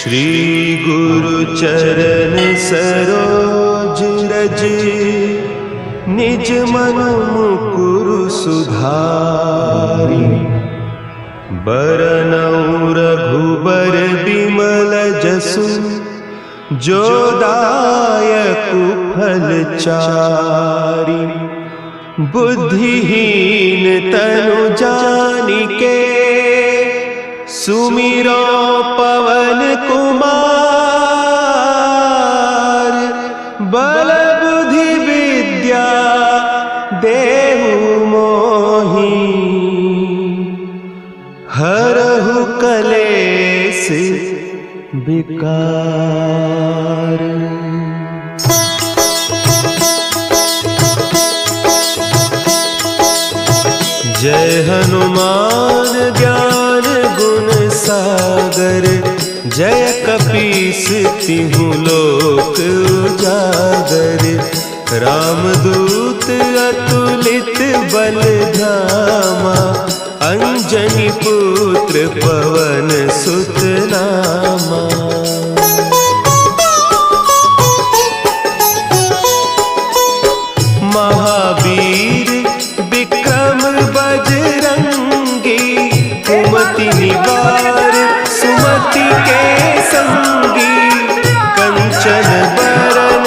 श्री गुरु चरण सरोज रज, निज मन मुकुरु सुधारी। बरनउँ रघुबर बिमल जसु, जो दायकु फल चारि। बुद्धिहीन तनु जानिके, सुमिरो पवन कुमार। बल बुद्धि विद्या देहु मोहि, हरहु कलेस विकार। जय हनुमान ज्ञान गुण सागर, जय कपीस तिहु लोक उजागर। रामदूत अतुलित बल धामा, अंजनी पुत्र पवन सुत नामा। महावीर विक्रम बजरंगी, कुमति निवार सुमति के संगी। कंचन बरन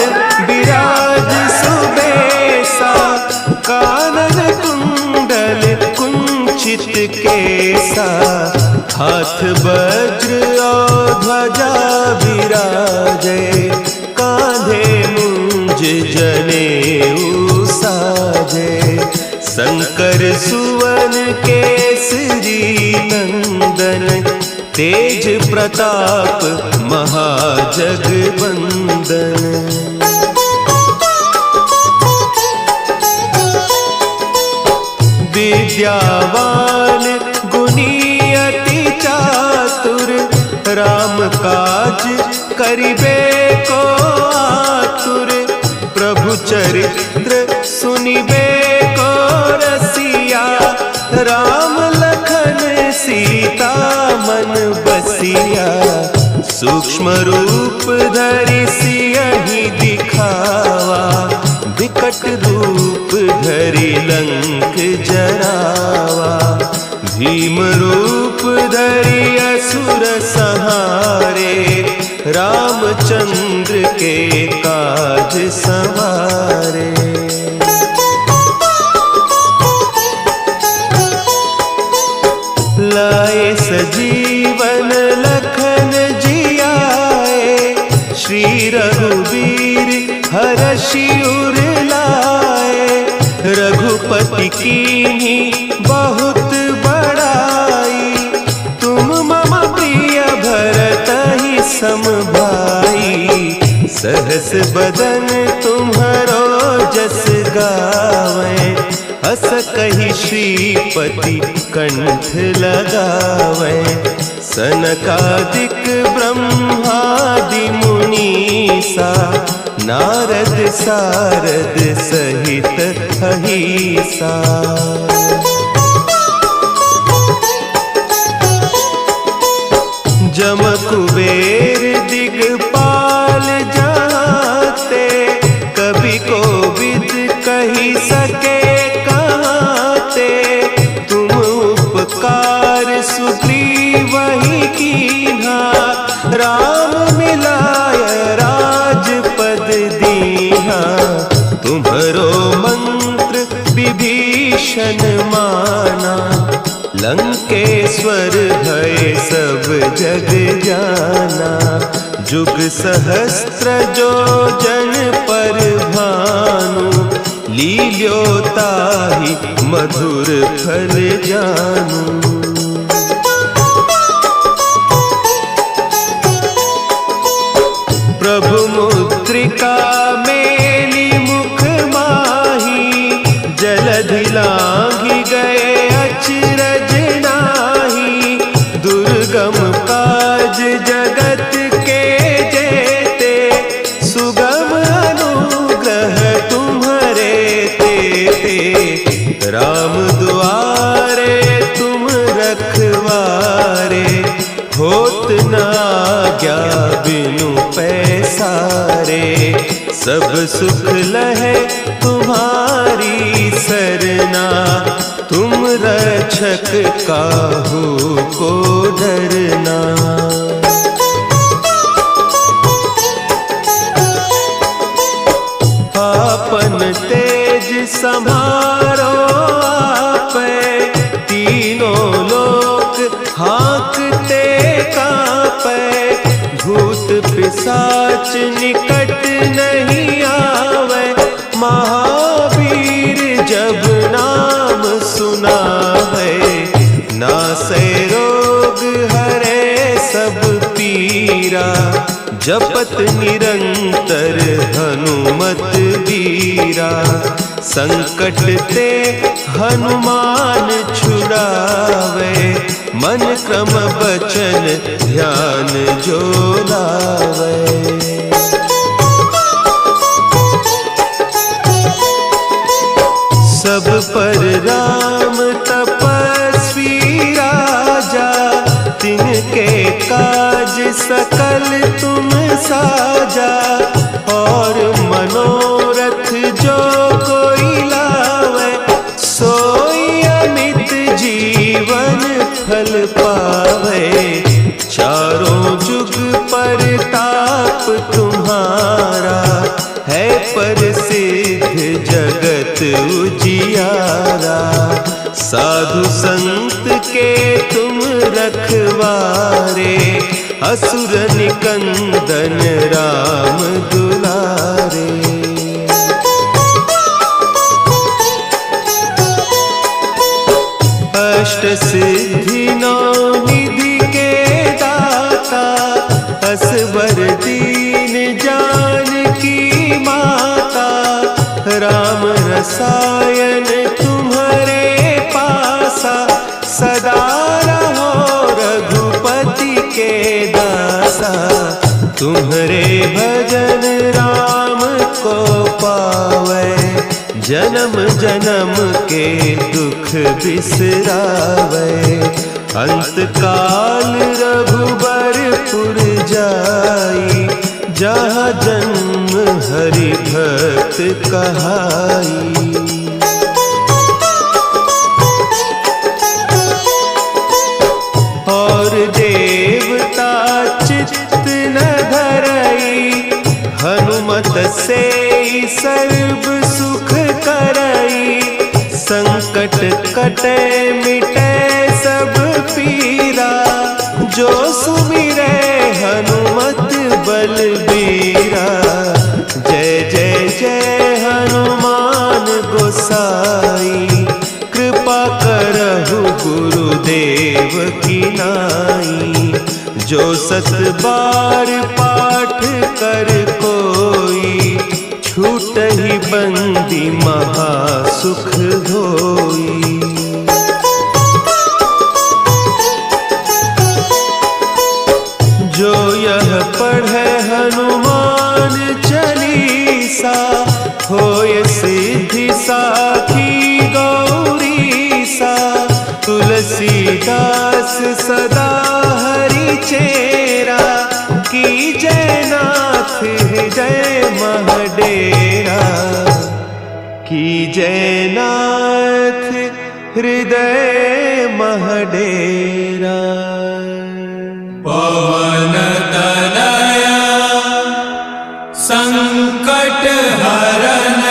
विराज सुबेसा, कानन कुंडल कुंचित केसा। हाथ वज्र और ध्वजा विराजे, कांधे मुंज जनेऊ साजे। शंकर सुवन केसरी नंदन, तेज प्रताप महाजगवंदन। विद्यावान गुणी अति चातुर, राम काज करिबे को आतुर। प्रभु चरित्र सुनिबे को रसिया, राम लखन सीता मन बसिया। सूक्ष्म रूप धरि सियहि दिखावा, विकट रूप धरि लंक जरावा। भीम रूप धरि असुर संहारे, रामचंद्र के काज संवारे। लाए सजीवन लखन जियाए, श्री रघुवीर हरषि उर लाए। रघुपति कीन्ही बहुत बड़ाई, तुम मम प्रिय भरतहि सम भाई। सहस बदन तुम्हरो जस गावें, हस कहि श्रीपति कंठ लगावें। सनकादिक ब्रह्मादि मुनीसा, नारद सारद सहित अहीसा। जम कुबेर दिगपाल जाते, कवि कोविद कहि सके कहते। तुम उपकार सुग्रीवहि कीन्हा, राम मिलाय राजपद दीन्हा। तुम्हरो मंत्र विभीषण माना, लंकेश्वर भय सब जग जाना। जुग सहस्त्र जो जन पर भानु, लील्योताहि मधुर फल जानू। प्रभु मुद्रिका मेली मुख माही, जलधि लांघि गए अचरज नाही। दुर्गम काज जगत के जेते, सुगम अनुग्रह तुम्हरे तेते। राम दुआरे तुम रखवारे, होत न आज्ञा बिनु पैसारे, सब सुख लहे तुम्हारी सरना, तुम रक्षक काहू को डरना। आपन तेज सम्हारो आपै, तीनों लोक हाँकते कांपै, भूत पिशाच निकट नहीं आवे, महावीर जब नाम सुनावे, नासै रोग हरे सब पीरा, जपत निरंतर हनुमत बीरा, संकट ते हनुमान छुड़ावे, मन क्रम बचन ध्यान जो लावे। सब पर राम तपस्वी राजा, तिनके काज सकल तुम साजा, और मनोरथ जो कोई लावे, सोई अमित जीवन फल पावे, चारों जुग परताप तुम्हारा, है प्रसिद्ध जगत उजियारा, साधु संत के तुम रखवारे, असुर निकंदन राम दुलारे। अष्ट सिद्धि नौ निधि के दाता, असवर दीन जानकी माता, राम रसायन तुम्हारे पासा, सदा रहो रघुपति के दासा, तुम्हारे भजन राम को पावे, जन्म जन्म के दुख बिसरावे, अंत काल रघुबरपुर जाई, जहाँ जन्म हरि भक्त कहाई। और देवता चित्त न धरई, हनुमत से सर्व सुख करई, संकट कटे मिटे सब पीरा, जो सुमिरे हनुमत बलबीरा, जय जय जय हनुमान गोसाई, कृपा करहु गुरुदेव की नाई, जो सत बार पाठ कर कोई, छूटहि बंदी महासुख होई। जो यह पढ़े हनुमान चालीसा, होय सिद्धि साखी गौरीसा, तुलसीदास सदा हरि चेरा, की जयनाथ हृदय महडेरा, की जयनाथ हृदय महडेरा। पवन तनया संकट हरन,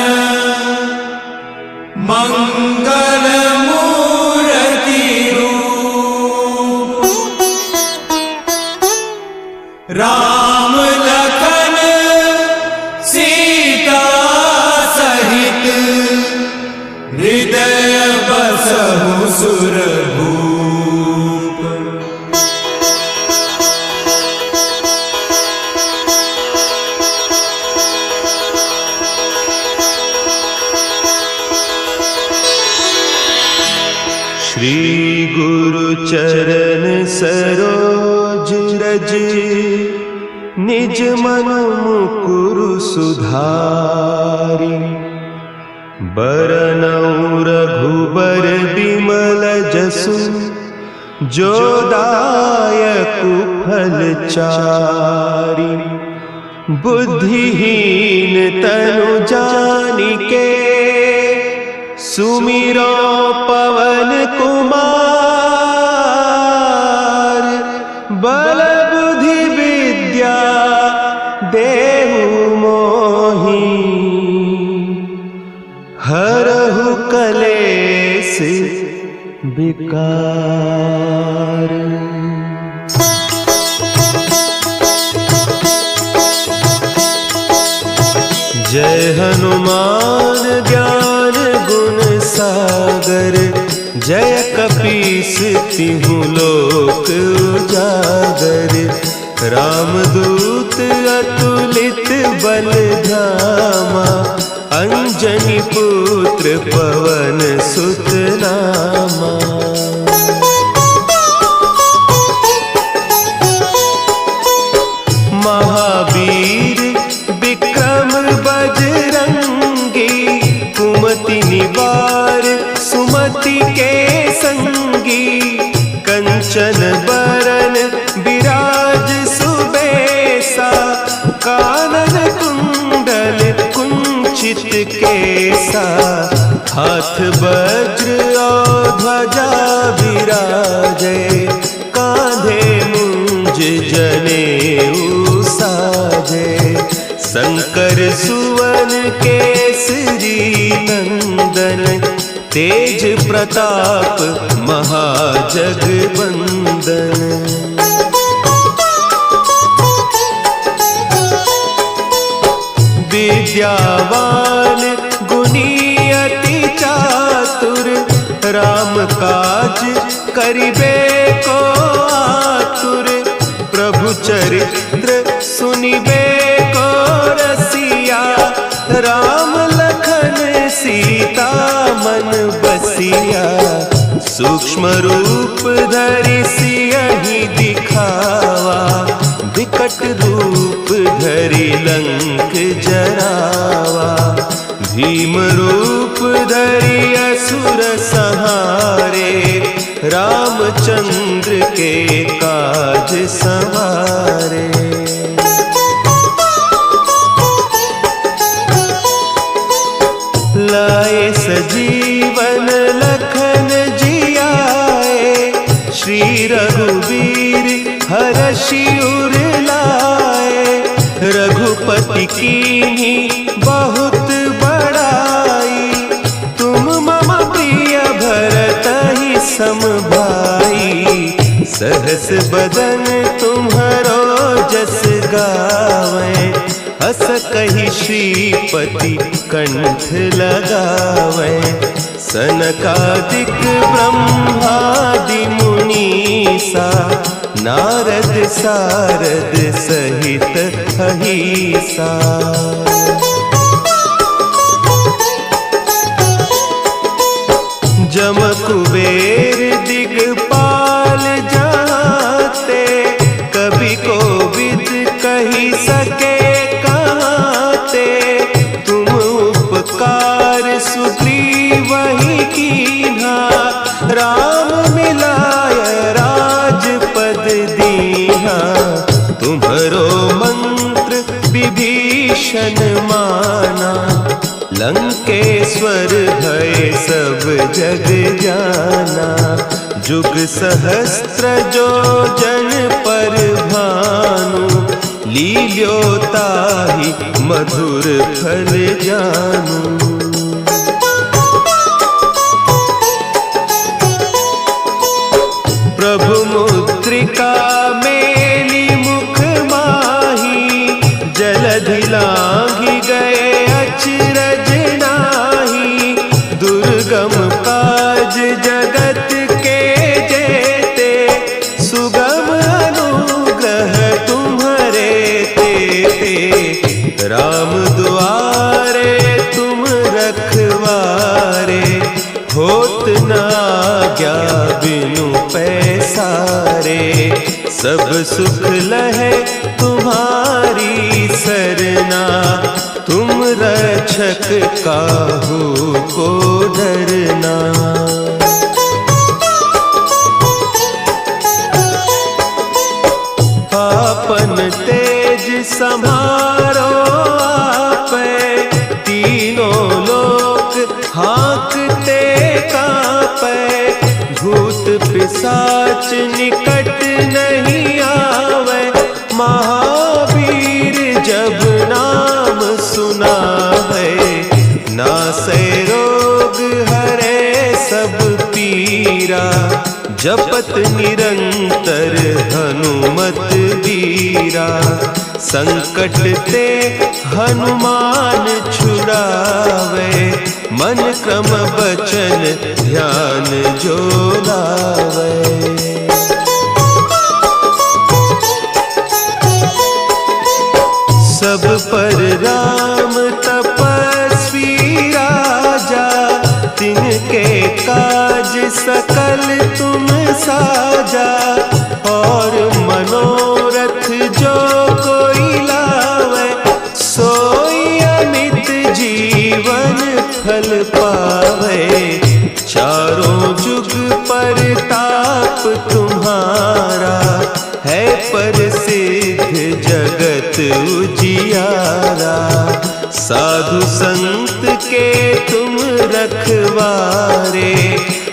मंगल मूर्ति रूप, राम लखन सीता सहित, हृदय बसहु सुरभूप। श्री गुरु चरण सरोज रज, निज मन मुकुरु सुधारि, बरनउँ रघुबर बिमल जसु, जो दायकु फलचारी। बुद्धिहीन तनु जानिके सुमिरो पवन कुमार। बल बुद्धि विद्या देहु मोहि हरहु कलेस विकार। जय हनुमान ज्ञान गुण सागर। जय कपीस तिहु लोक उजागर। रामदूत अतुलित बल धामा। अंजनी पुत्र पवन सुत नामा। महावीर विक्रम बजरंगी। कुमति निवार सुमति के संगी। कंचन बरन विराज सुबेसा। कानन कुंडल कुंचित केसा। हाथ वज्र और ध्वजा विराजे। कांधे मुंज जनेऊ साजे। शंकर सुवन केसरी नंदन। तेज प्रताप महाजगवंदन। विद्यावान गुणी अति चातुर। राम काज करिबे को आतुर। प्रभु चरित्र सुनिबे को रसिया। राम लखन सीता मन बसिया। सूक्ष्म रूप धरि सियहि दिखावा। विकट रूप धरि लंक जरावा। भीम रूप धरि असुर संहारे। रामचंद्र के काज संवारे। लाए सजीवन लखन जियाए। श्री रघुवीर हरषि उर लाए। रघुपति कीन्ही बहुत बड़ाई। तुम मम प्रिय भरतहि सम भाई। सहस बदन तुम्हरो जस गावें। हस कहि श्रीपति कंठ लगावें। सनकादिक ब्रह्मादि मुनीसा। नारद सारद सहित अहीसा। जम कुबेर दिगपाल जाते। कवि कोविद कही सके कहते। तुम उपकार सुग्रीवहि कीन्हा। राम मिलाय राजपद दीन्हा। तुम्हरो मंत्र विभीषण माना। लंकेश्वर भय सब जग जाना। जुग सहस्त्र जो जन पर भानु। लील्योताहि मधुर फल जानू। प्रभु मुद्रिका मेली मुख माही। जलधि लांघि गए अचरज नाही। दुर्गम काज जगत के जेते। सुगम अनुग्रह तुम्हरे तेते। राम दुआरे तुम रखवारे। होत न आज्ञा बिनु पैसारे। सब सुख लहे तुम्हारी सरना। तुम रक्षक काहू को डरना। अपन तेज सम्हारो आपै, तीनों लोक हाँकते कांपै। भूत पिशाच निकट नहीं आवे, महावीर जब नाम सुनावे। नासै रोग हरे सब पीरा, जपत निरंतर हनुमत बीरा। संकट ते हनुमान छुड़ावे, मन क्रम बचन ध्यान जो लावे। सब पर राम तपस्वी राजा, तिनके काज सकल तुम साजा। और मनोरथ जो कोई लावे, सोई अमित जीवन फल पावे। चारों जुग परताप तुम्हारा, है प्रसिद्ध जगत उजियारा। साधु संत के तुम रखवारे,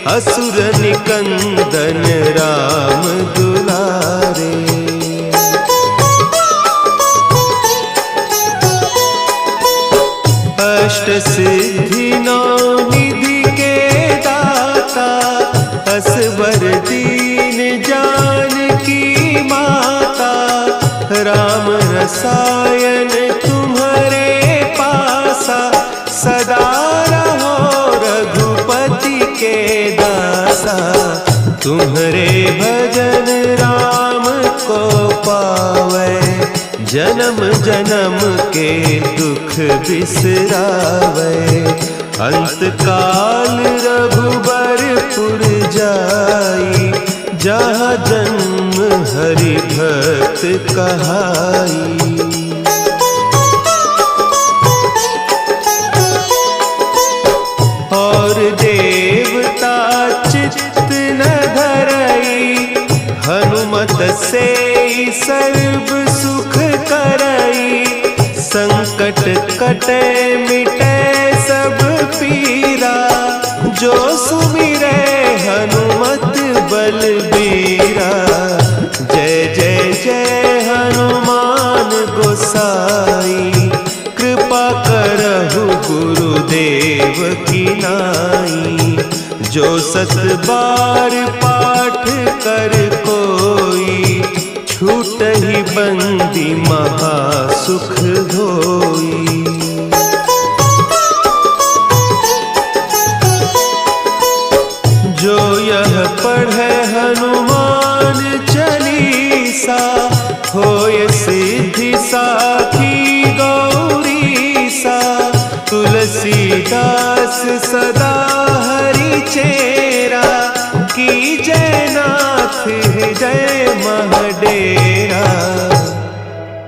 असुर निकंदन राम दुलारे। अष्ट सिद्धि नौ निधि के दाता, असवर दीन जानकी माता। राम रसायन तुम्हारे पासा, सदा रहो रघुपति के दासा। तुम्हारे भजन राम को पावे, जन्म जन्म के दुख बिसरावे। अंत काल रघुबरपुर जाई, जहाँ जन्म हरि भक्त कहाई। और देवता चित्त न धरई, हनुमत से सर्व सुख करई। संकट कटे मिटे सब पीरा, जो सुमिरे हनुमत बलबीरा। जय जय जय हनुमान गोसाई, कृपा करहु गुरुदेव की नाई। जो सत बार पाठ कर कोई, छूटहि बंदी महा सुख होई। जो यह पढ़े हनुमान चालीसा, होय सिद्धि साखी गौरीसा। तुलसीदास सदा हरि चेरा, की जयनाथ हृदय महडेरा।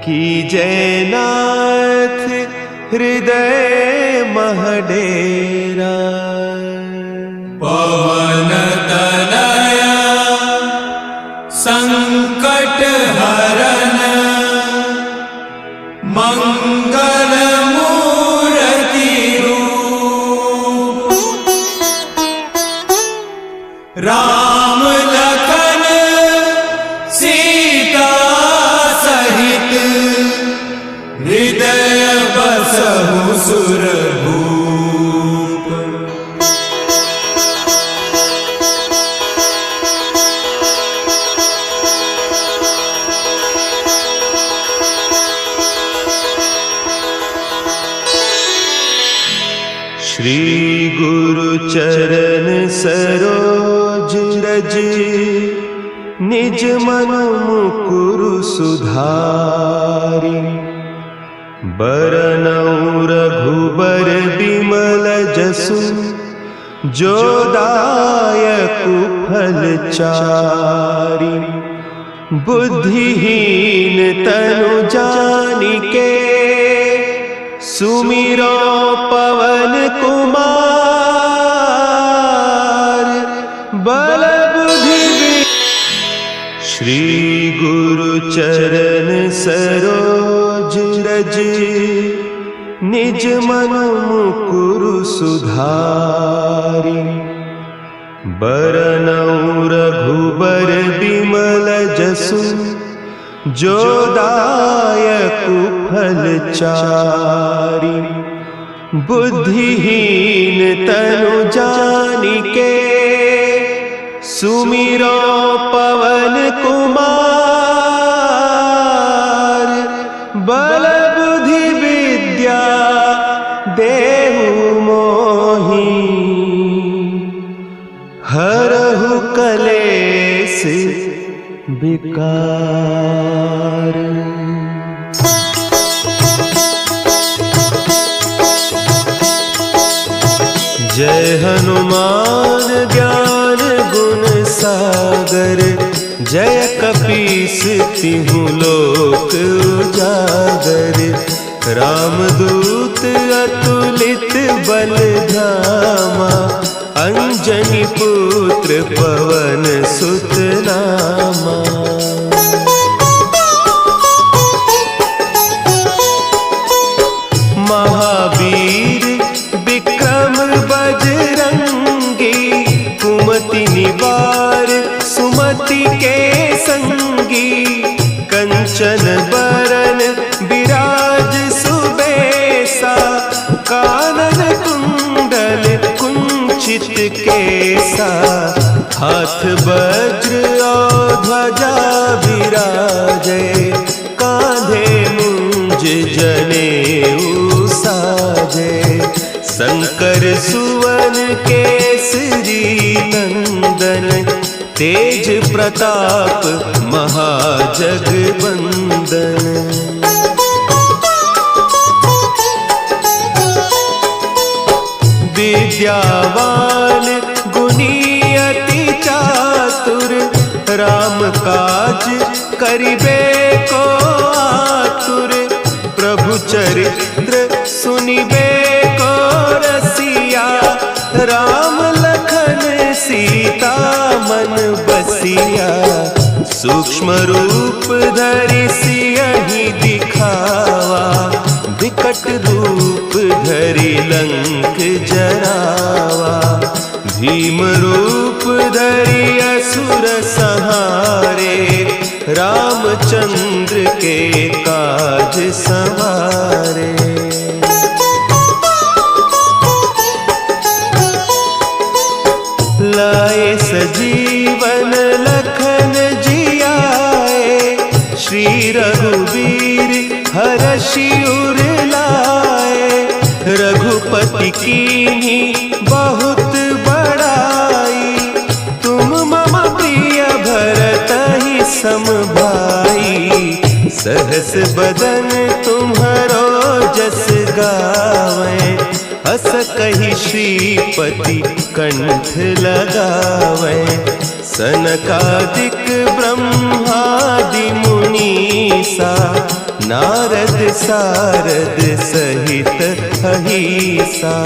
की जयनाथ हृदय महडेरा। पवन तनया संकट हरन, मंगल मूर्ति रूप। राम लखन सीता सहित, हृदय बसहु सुरभूप। श्री गुरु चरण सरोज रज, निज मन मुकुरु सुधारि। बरनउँ रघुबर बिमल जसु, जो दायकु फल चारि। बुद्धिहीन तनु जानिके, सुमिरो पवन कुमार। बल बुद्धि श्री गुरु चरण सरोज रज, निज मन मुकुरु सुधारि। बरनउँ रघुबर बिमल जसु, जो दायकु फल चारि। बुद्धिहीन तनु जानिके, सुमिरो पवन कुमार। बल बुद्धि विद्या देहु मोहि, हरहु कलेस विकार। जय हनुमान ज्ञान गुण सागर, जय कपीस तिहु लोक उजागर। रामदूत अतुलित बल धामा, अंजनी पुत्र पवन सुत नामा। महावीर विक्रम बजरंगी, कुमति निवार सुमति के संगी। कंचन बरन विराज सुबेसा, कानन कुंडल कुंचित केसा। हाथ वज्र और ध्वजा विराजे, कांधे मुंज जनेऊ साजे। शंकर सुवन केसरी नंदन, तेज प्रताप महाजगवंदन। विद्यावान गुणी अति चातुर, राम काज करिबे को आतुर। प्रभु चरित्र सुनिबे को रसिया, राम लखन सीता मन बसिया। सूक्ष्म रूप धरि सियहि दिखावा, विकट रूप धरि लंक जरावा। भीम रूप धरि असुर संहारे, रामचंद्र के काज संवारे। लाए सजीवन लखन जियाए, श्री रघुवीर हरषि उर लाए। रघुपति कीन्ही बहुत बड़ाई, तुम मम प्रिय भरतहि सम भाई। सहस बदन तुम्हरो जस गावें, हस कहि श्रीपति कंठ लगावें। सनकादिक ब्रह्मादि मुनीसा, नारद सारद सहित अहीसा।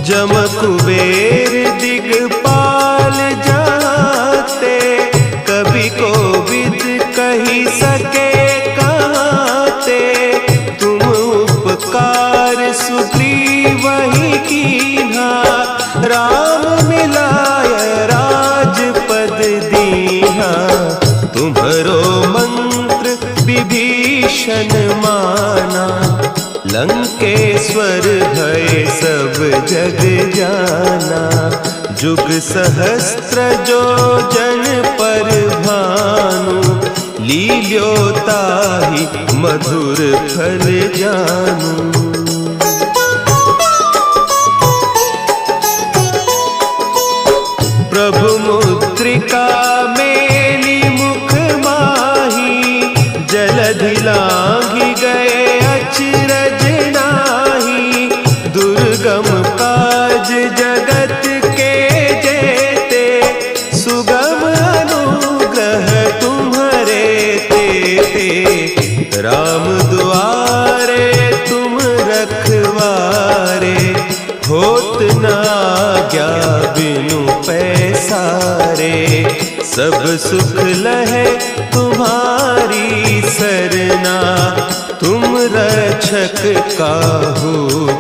जम कुबेर दिगपाल जाते, कवि कोविद कहि सके कहते। तुम उपकार सुग्रीवहि कीन्हा, राम मिलाय राजपद दीन्हा। तुम्हरो मंत्र विभीषण माना, लंकेश्वर भय सब जग जाना। जुग सहस्त्र जो जन पर भानु, लील्योताहि मधुर फल जानू। प्रभु मुद्रिका मेली मुख माही, जलधि लांघि गए अचरज नाही। दुर्गम काज जगत के जेते, सुगम अनुग्रह तुम्हरे तेते। राम दुआरे तुम रखवारे, होत न आज्ञा सारे, सब सुख लहे तुम्हारी सरना। तुम रक्षक काहू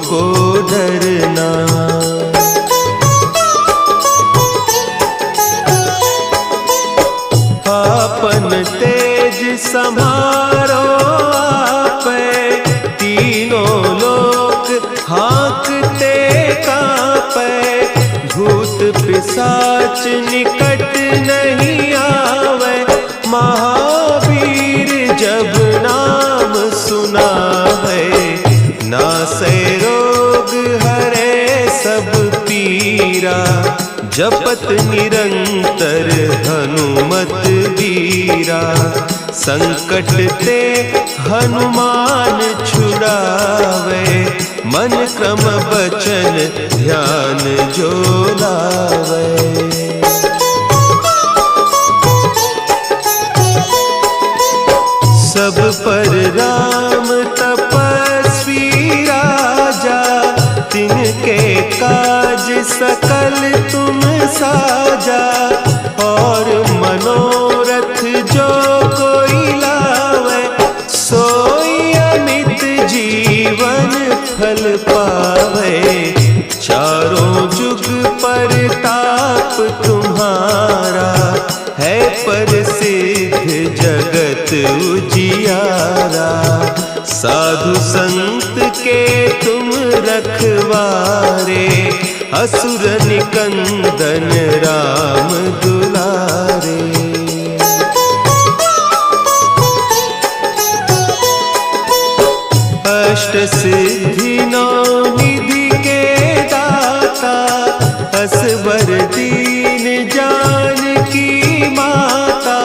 को डरना। आपन तेज संभारो आपे, तीनों लोक हाँकते कांपे। भूत पिशाच निकट नहीं आवे, महावीर जब नाम सुनावे। नासै रोग हरे सब पीरा, जपत निरंतर हनुमत बीरा। संकट ते हनुमान छुड़ावे, मन क्रम बचन ध्यान जो लावे। सब पर राम तपस्वी राजा, तिनके काज सकल तुम साजा। और मनोरथ जो कोई लावे, सोई अमित जीवन फल पावे। चारों जुग परताप तुम्हारा, है प्रसिद्ध जगत उजियारा। साधु संत के तुम रखवारे, असुर निकंदन राम दुलारे। अष्ट सिद्धि नौ निधि के दाता, असवर दीन जानकी माता।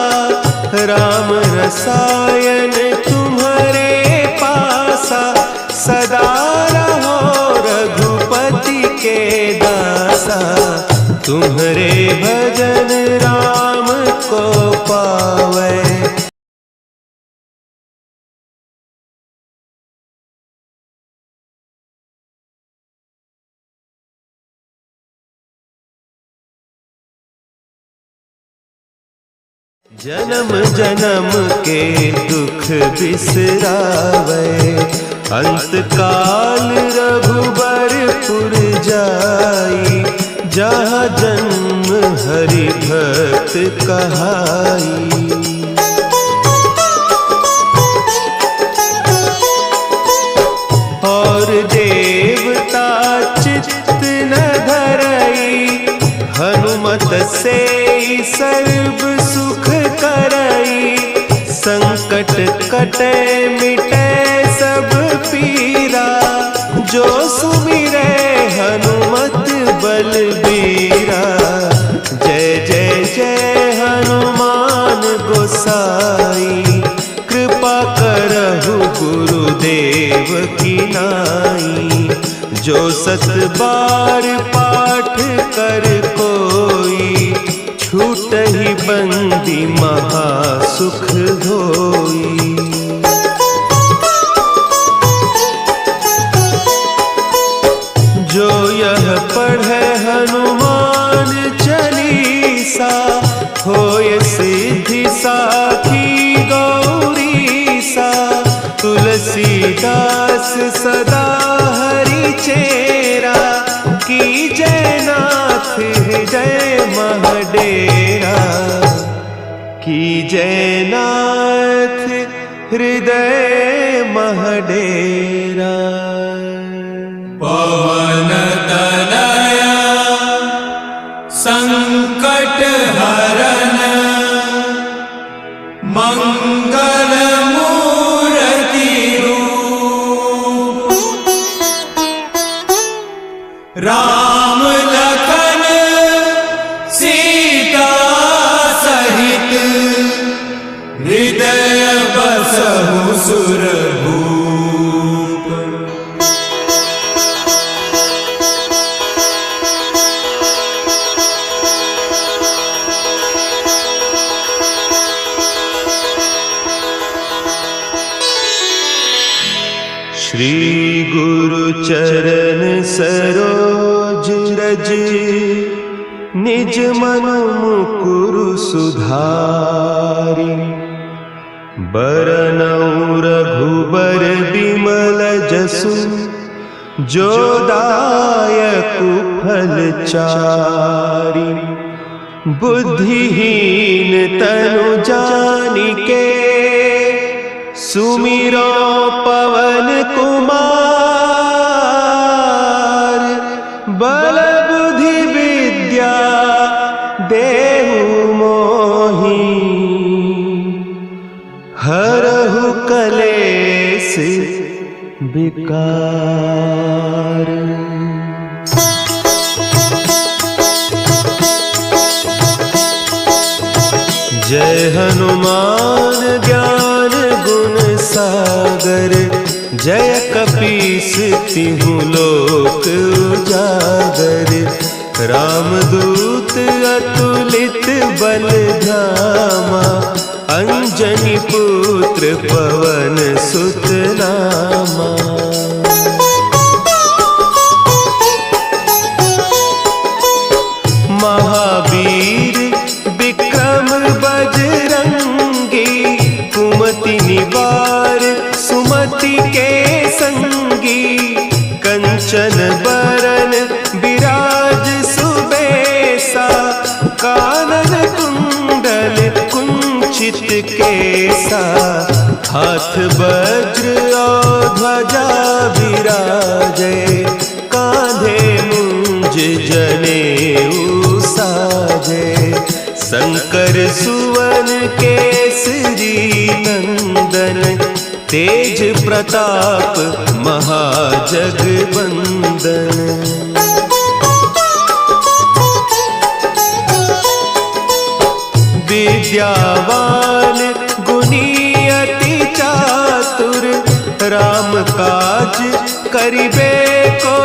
राम रसायन तुम्हारे पासा, सदा रहो रघुपति के दासा। तुम्हारे भजन राम को पावे। जन्म जन्म के दुख बिसरावे, अंत काल रघुबरपुर जाई। जहाँ जन्म हरि भक्त कहाई। और देवता चित्त न धरई, हनुमत से सर्व सुख करई। संकट कटे मिटे सब पीरा, जो सुमिरे हनुमत बलबीरा। जय जय जय हनुमान गोसाई, कृपा करहु गुरुदेव की नाई। जो सत बार पाठ कर कोई, छूटहि बंदी महासुख होई। जो यह पढ़े हनुमान चालीसा, होय सिद्धि साखी गौरीसा। तुलसीदास सदा हरि चेरा, की जयनाथ हृदय महडेरा। की जयनाथ हृदय महडेरा। पवन तनया संकट हरन, मंगल मूर्ति रूप। राम लखन सीता सहित, हृदय बसहु सुरभूप। श्री गुरु चरण सरोज रज, निज मनु मुकुरु सुधारि बरनउँ रघुबर बिमल जसु जो दायकु फल चारि बुद्धिहीन तनु जानिके सुमिरो पवन कुमार बल बुद्धि विद्या देहु मोहि हरहु कलेस विकार। जय हनुमान ज्ञान गुण सागर जय कपीस तिहु लोक उजागर रामदूत अतुलित बल धामा अंजनी पुत्र पवन सुत नामा। महावीर विक्रम बजरंगी कुमति निवार सुमति के संगी कंचन बरन विराज सुबेसा कानन कुंडल कुंचित केसा हाथ वज्र और ध्वजा विराजे कांधे मुंज जनेऊ साजे शंकर सुवन केसरी नंदन तेज प्रताप महाजगवंदन। विद्यावान गुणी अति चातुर राम काज करिबे को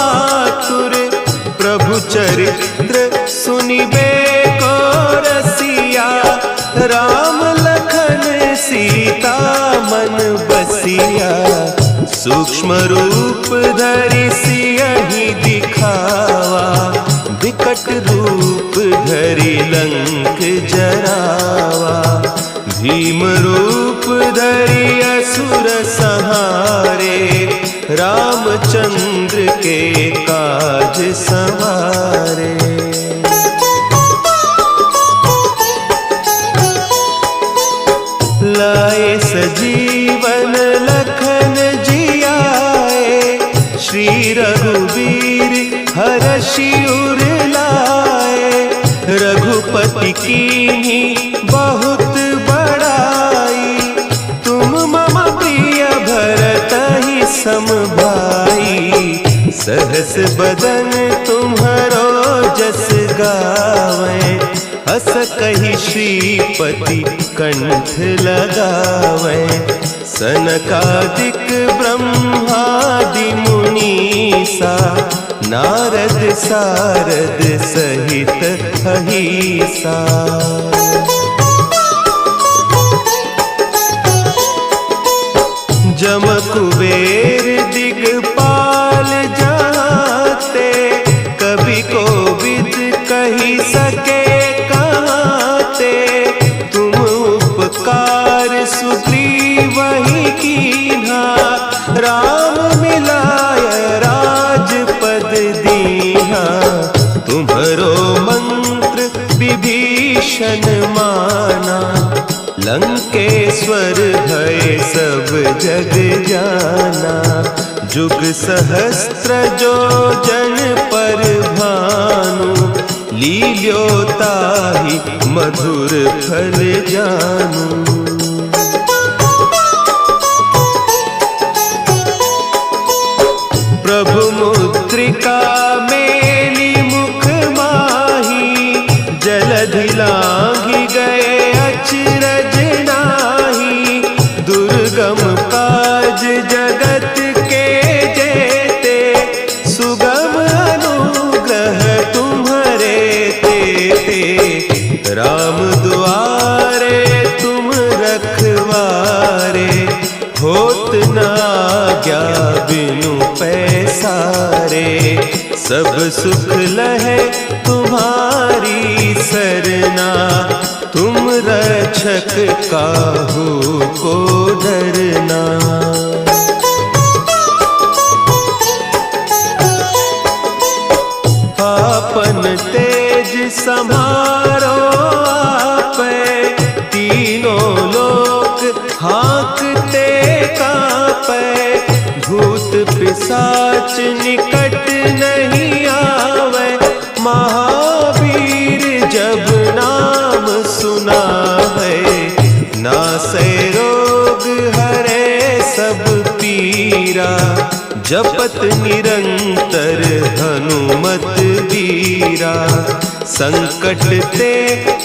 आतुर प्रभु चरित्र सुनिबे को रसिया राम लखन सीता मन बसिया सूक्ष्म रूप धरि सियहि दिखावा विकट रूप धरि लंक जरावा भीम रूप धरि असुर संहारे रामचंद्र के काज संवारे। लाए सजीवन लखन जियाए श्री रघुवीर हरषि उर लाए रघुपति कीन्ही बहुत बड़ाई तुम मम प्रिय भरतहि सम भाई सहस बदन तुम्हरो जस गावें हस कहि श्रीपति कंठ लगावें सनकादिक ब्रह्मादि मुनीसा नारद सारद सहित अहीसा। जम कुबेर दिगपाल जाते कवि कोविद कही सके कहते तुम उपकार सुग्रीवहि कीन्हा राम मिलाय राजपद दीन्हा तुम्हरो मंत्र विभीषण माना लंकेश्वर भय सब जग जाना जुग सहस्त्र जो जन पर भानु लील्योताहि मधुर फल जानू। प्रभु मुद्रिका मेली मुख माही जलधि लांघि गए अचरज नाही दुर्गम काज जगत के जेते सुगम अनुग्रह तुम्हारे तेते राम दुआरे तुम रखवारे होत न आज्ञा बिनु पैसारे सब सुख लहे तुम्हारे हरि सरना, तुम रक्षक काहू को डरना। आपन तेज समारो आपे, तीनों लोक हाँकते कांपे। भूत पिशाच निकट नहीं आवे, महावीर जब नाम सुनावे। नासै रोग हरे सब पीरा, जपत निरंतर हनुमत बीरा। संकट ते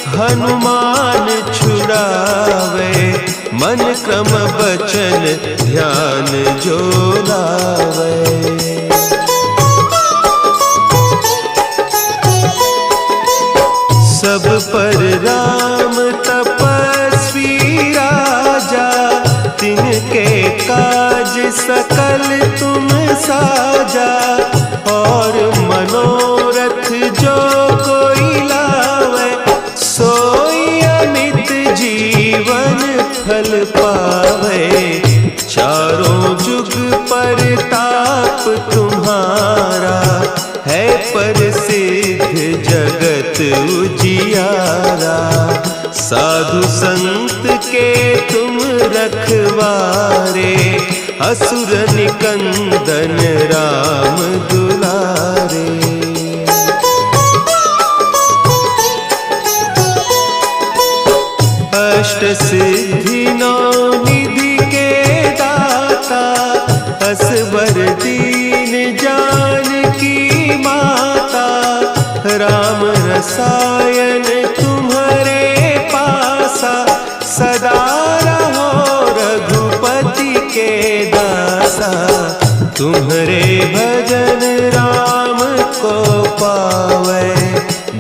हनुमान छुड़ावे, मन क्रम बचन ध्यान जो लावे। सब पर राम तपस्वी राजा, तिनके काज सकल तुम साजा। और मनोरथ जो कोई लावे, सोई अमित जीवन फल पावे। चारों जुग परताप तुम्हारा, है प्रसिद्ध जगत उजियारा। साधु संत के तुम रखवारे, असुर निकंदन राम दुलारे। अष्ट सिद्धि नौ निधि के दाता, असवर दीन जानकी माता। राम रसायन तुम्हारे पासा, सदा रहो रघुपति के दासा। तुम्हारे भजन राम को पावे,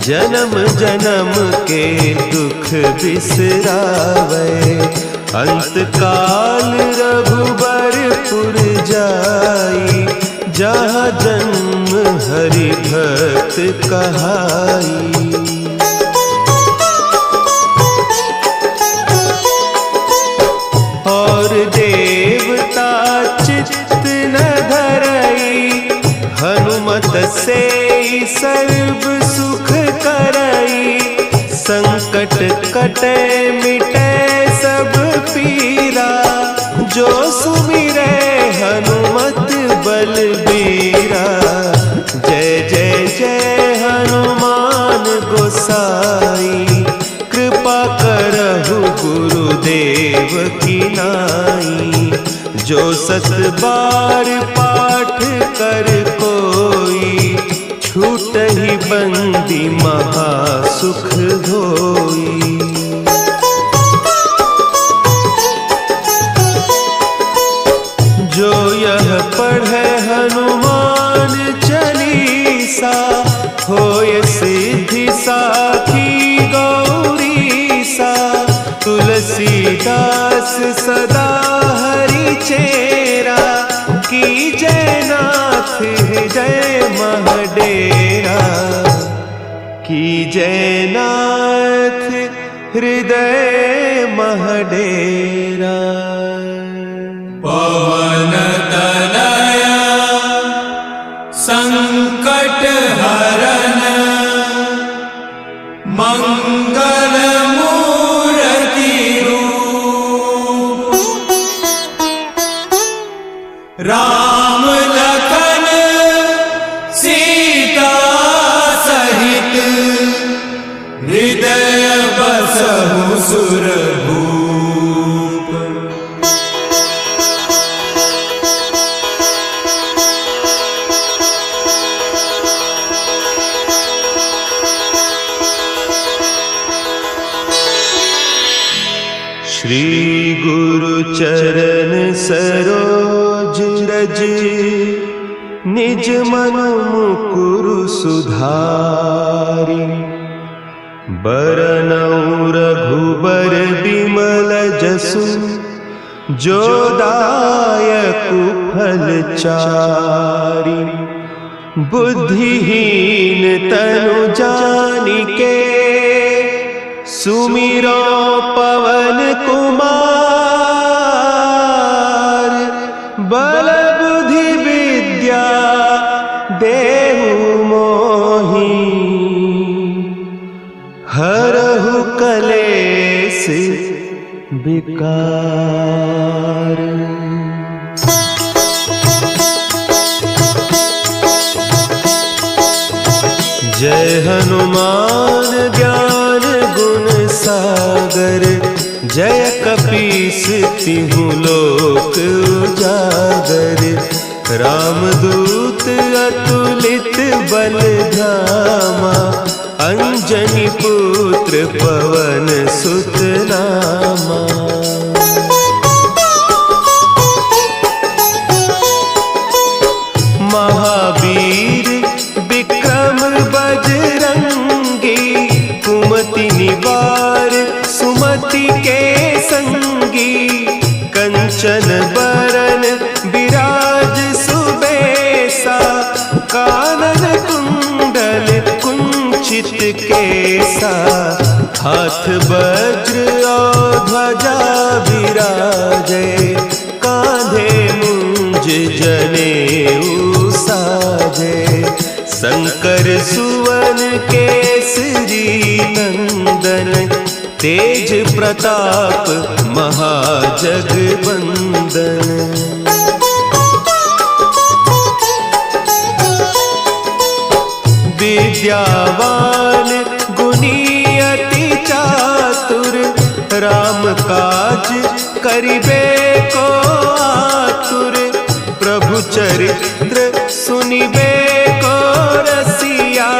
जन्म जन्म के दुख बिसरावे। अंत काल रघुबरपुर जाई, जहाँ जन्म हरि भक्त कहाई। और देवता चित्त न धरई, हनुमत से सर्व सुख करई। संकट कटे मिटे सब पीरा, जो सुमिरे हनुमत बलबीरा। जय जय जय हनुमान गोसाई, कृपा करहु गुरुदेव की नाई। जो सत बार पाठ कर कोई, छूट ही बंदी महासुख होई। जो यह पढ़े हनुमान चालीसा, होय सिद्धि साखी गौरीसा। तुलसीदास सदा हरि चेरा, की जय नाथ हृदय महडेरा। की जय नाथ हृदय महडेरा। पवन तनया संकट हरन, मंगल मूर्ति रूप। राम लखन सीता सहित, हृदय बसहु सुरभूप। श्री गुरु चरण सरोज रज, निज मन मुकुरु सुधारि। बरनउँ रघुबर बिमल जसु, जो दायक फल चारि। बुद्धिहीन तनु जानिके सुमिरो पवन कुमार। बल बुद्धि विद्या देहु मोहि हरहु कलेस विकार। जय हनुमान ज्ञान गुण सागर। जय कपीस तिहु लोक उजागर। रामदूत अतुलित बल धामा। अंजनी पुत्र पवन सुत नामा। महावीर विक्रम बजरंगी। कुमति निवार सुमति के संगी। कंचन बरन विराज सुबेसा। कानन कुंडल कुंचित केसा। हाथ वज्र और ध्वजा विराजे। कांधे मुंज जनेऊ साजे। शंकर सुवन केसरी नंदन। तेज प्रताप महाजगवंदन। विद्यावान गुणी अति चातुर। राम काज करिबे को आतुर। प्रभु चरित्र सुनिबे को रसिया।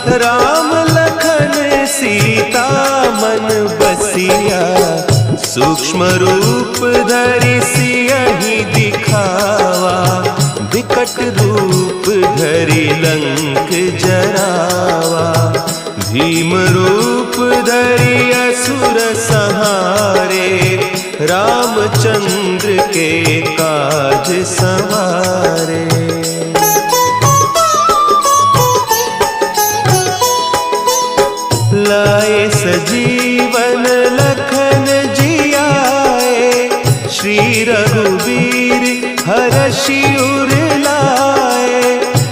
राम लखन सीता मन बसिया। सूक्ष्म रूप धरि सियहि दिखावा। विकट रूप धरि लंक जरावा। भीम रूप धरि असुर संहारे। रामचंद्र के काज संवारे। लाए सजीवन लखन जियाए। श्री रघुवीर हरषि उर लाए।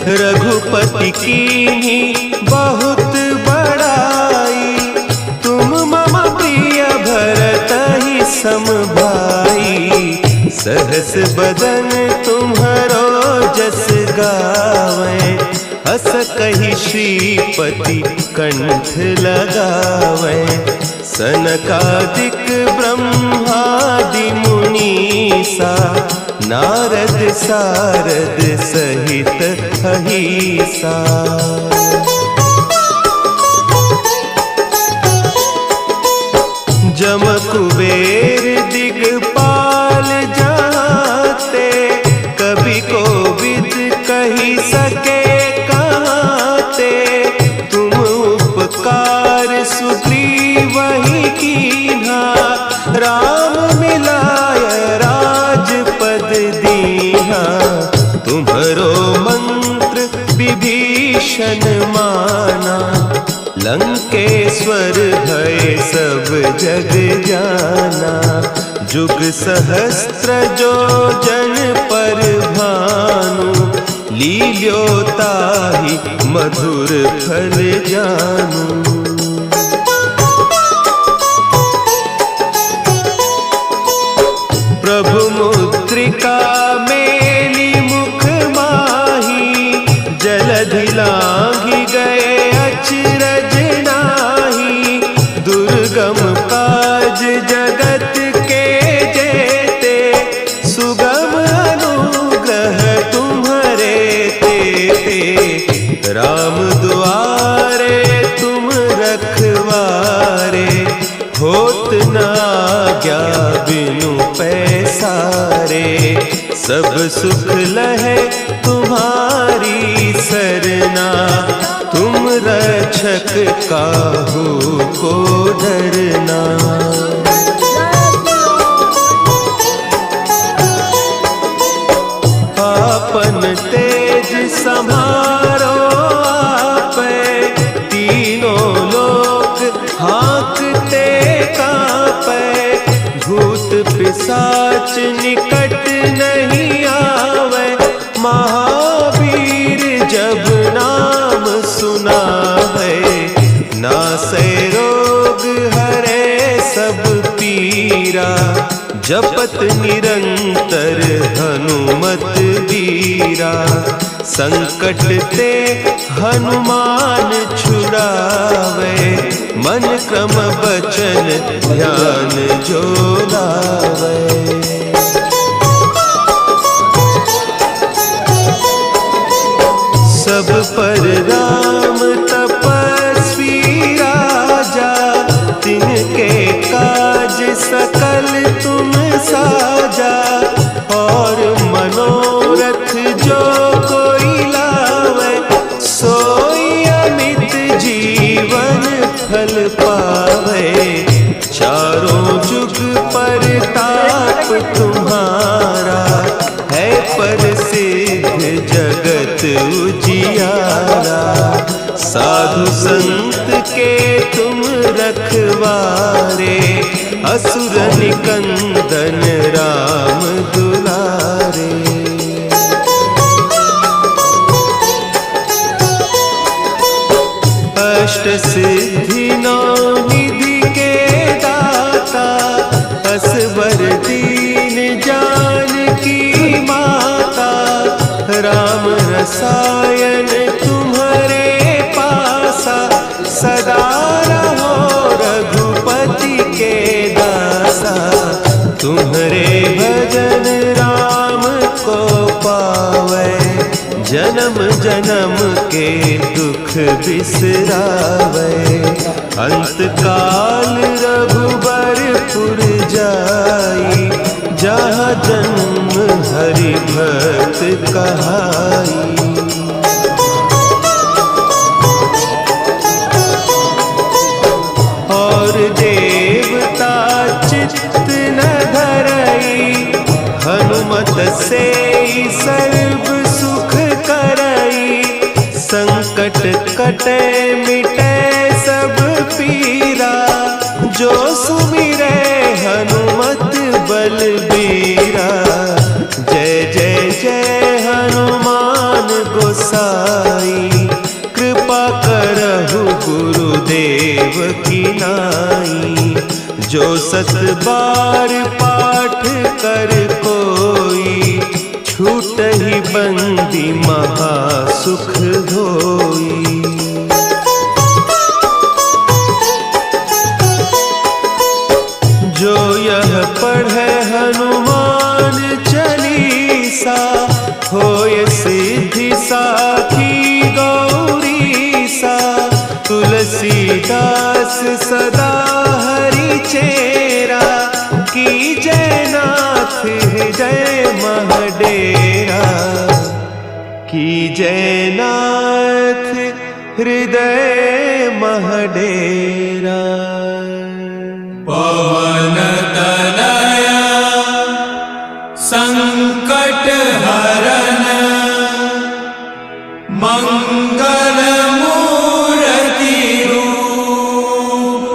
रघुपति कीन्ही बहुत बड़ाई। तुम मम प्रिय भरतहि सम भाई। सहस बदन तुम्हरो जस गावें। हस कहि श्रीपति कंठ लगावें। सनकादिक ब्रह्मादि मुनीसा। नारद सारद सहित अहीसा। जम कुबेर दिगपाल जाते। कवि कोविद कहि सके कहते। तुम उपकार सुग्रीवहि कीन्हा। राम मिलाय राजपद दीन्हा। तुम्हरो मंत्र विभीषण माना। लंकेश्वर भय सब जग जाना। जुग सहस्त्र जो जन पर भानु। लील्योताहि मधुर फल जानू। प्रभु मुद्रिका मेली मुख माही। जलधि लांघि गए अचरज नाही। दुर्गम काज जगत के जेते। सुगम अनुग्रह तुम्हरे तेते। राम दुआरे तुम रखवारे। होत न आज्ञा बिनु पैसारे। सब सुख लहे तुम्हारी सरना। तुम रक्षक काहू को डरना। आपन तेज संभाल जाच निकट नहीं आवे, महावीर जब नाम सुनावे। नासै रोग हरे सब पीरा, जपत निरंतर हनुमत बीरा। संकट ते हनुमान छुड़ावे, मन क्रम बचन ध्यान जो लावे। सब पर राम तपस्वी राजा, तिनके काज सकल तुम साजा। और मनोरथ जो कोई लावे, सोई अमित जीवन फल पावे। चारों जुग परताप तुम्हारा, है प्रसिद्ध जगत उजियारा। साधु संत के तुम रखवारे, असुर निकंदन राम दुलारे। अष्ट सिद्धि नौ निधि के दाता, असवर दीन जानकी माता। राम रसायन तुम्हारे पासा, सदा रहो रघुपति के दासा। तुम्हारे भजन राम को पावे, जन्म जन्म के दुख बिसरावे। अंत काल रघुबरपुर जाई, जहाँ जन्म हरि भक्त कहाई। और देवता चित्त न धरई, हनुमत से सर्व सुख करई। संकट कटे मिटे सब पीरा, जो सुमिरे हनुमत बलबीरा। जय जय जय हनुमान गोसाई, कृपा करहु गुरुदेव की नाई। जो सत बार पाठ कर कोई, छूटहि बंदी महा सुख होई। जो यह पढ़े हनुमान चालीसा, होय सिद्धि साखी गौरीसा। तुलसीदास सदा हरि चेरा, की जयनाथ हृदय महडेरा। की जयनाथ हृदय महडेरा। पवन तनया संकट हरन, मंगल मूर्ति रूप।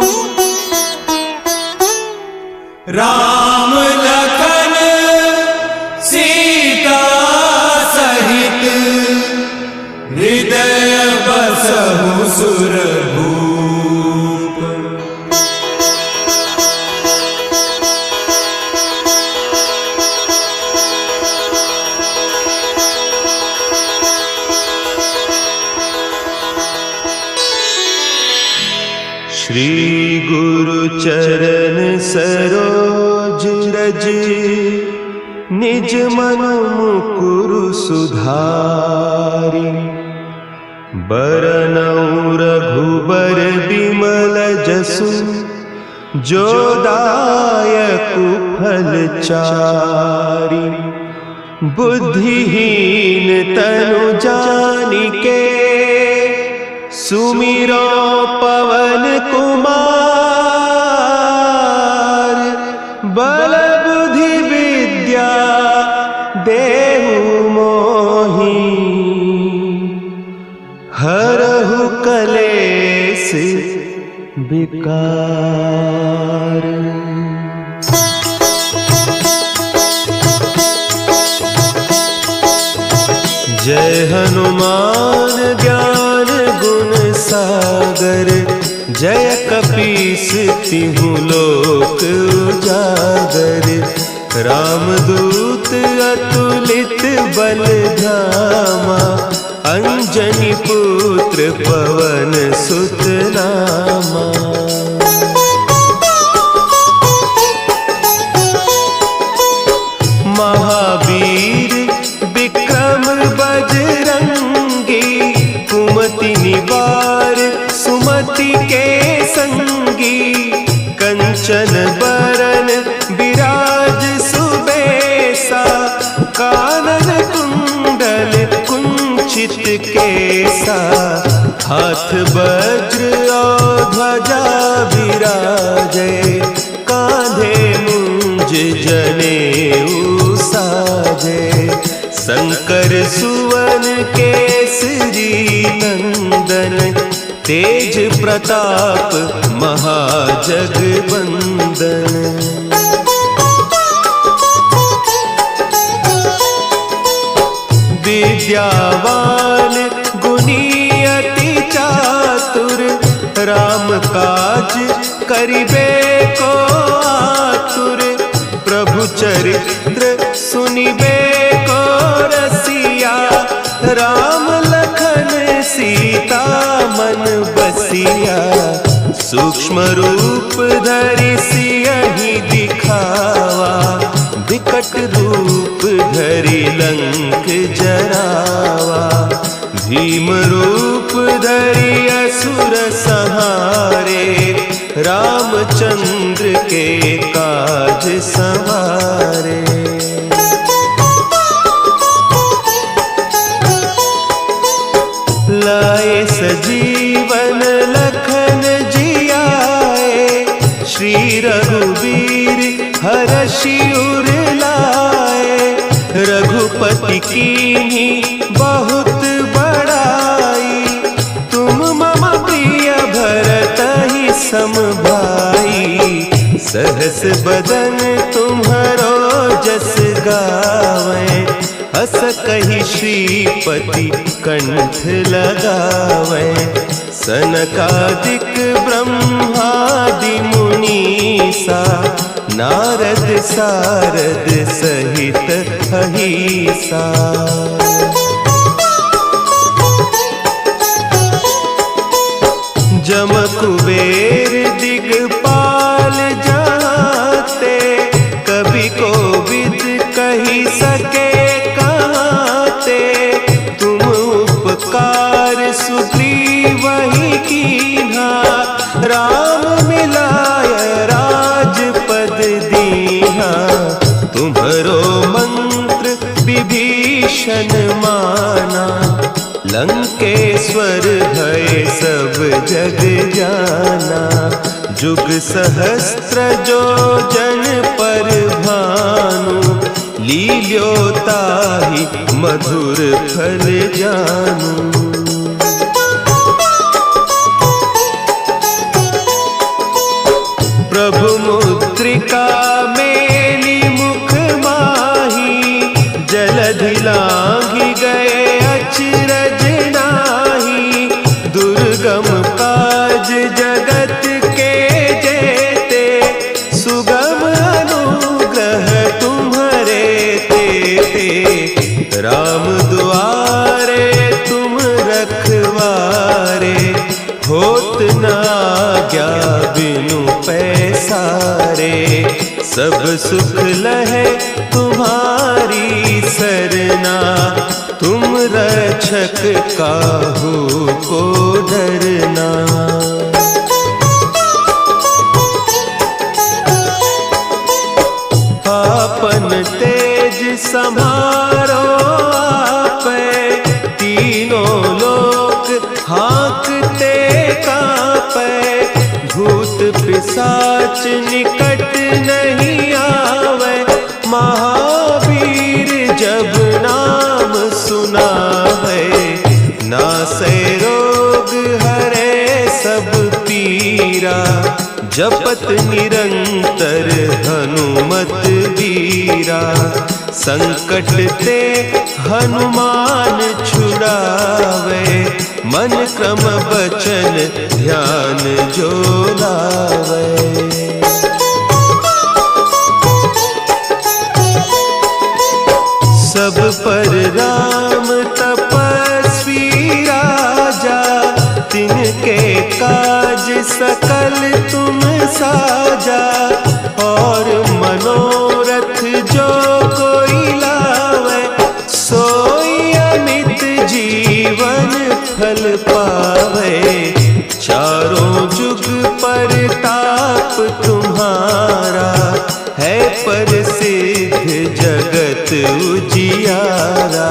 राम लखन सीता सहित, हृदय बसहु सुरभूप। श्री गुरु चरण सरोज रज, निज मनु मुकुरु सुधारि। बरनउँ रघुबर बिमल जसु, जो दायकु फल चारि। बुद्धिहीन तनु जानिके, सुमिरो पवन कुमार। बल बुद्धि विद्या देहु मोहि, हरहु कलेस विकार। हनुमान ज्ञान गुण सागर, जय कपीस तिहु लोक उजागर। रामदूत अतुलित बल धामा, अंजनी पुत्र पवन सुत नामा। महावीर विक्रम बजरंगी, कुमति निवार सुमति के संगी। कंचन बरन विराज सुबेसा, कानन कुंडल कुंचित केसा। हाथ वज्र और ध्वजा विराजे, कांधे मुंज जनेऊ साजे। शंकर सुवन केसरी नंदन, तेज प्रताप महाजगबंदन। विद्यावान गुणी अति चातुर, राम काज करिबे को आतुर। प्रभु चरित्र सुनिबे को रसिया, राम लखन सीता मन बसिया। सूक्ष्म रूप धरि सियहि दिखावा, विकट रूप धरि लंक जरावा। भीम रूप धरि असुर संहारे, रामचंद्र के काज संवारे। लाए सजीवन लखन जियाए, श्री रघुवीर हरषि उर लाए। रघुपति कीन्ही बहुत बड़ाई, तुम मम प्रिय भरतहि सम भाई। सहस बदन तुम्हरो जस गावें, हस कहि श्रीपति कंठ लगावें। सनकादिक ब्रह्मादि मुनीसा, नारद सारद सहित अहीसा। जम कुबेर दिगपाल जाते, कवि कोविद कही सके कहते। तुम उपकार सुग्रीवहि कीन्हा, राम मिलाय राजपद दीन्हा। तुम्हरो मंत्र विभीषण माना, लंकेश्वर भय सब जग जाना। जुग सहस्त्र जो जन पर भानु, लील्योताहि मधुर फल जानू। प्रभु मुद्रिका मेली मुख माही, जलधि लांघि गए अचरज नाही। दुर्गम काज जगत के जेते, सुगम अनुग्रह तुम्हरे तेते। राम दुआरे तुम रखवारे, होत न आज्ञा बिनु पैसारे। सब सुख लहे तुम्हारी सरना, तुम रक्षक काहू को डरना। आपन तेज समारो आपे, तीनों लोक हाँकते कापे। भूत पिशाच निकट नहीं आवे, महावीर जब नाम सुनावे। नासै रोग हरे सब पीरा, जपत निरंतर हनुमत वीरा। संकट ते हनुमान छुड़ावे, मन क्रम बचन ध्यान जो लावे। सब पर राम तपस्वी राजा, तिनके काज सकल तुम साजा। और मनोरथ जो कोई लावे, सोई अमित जीवन फल पावे। चारों जुग परताप तुम्हारा, है प्रसिद्ध जगत उजियारा।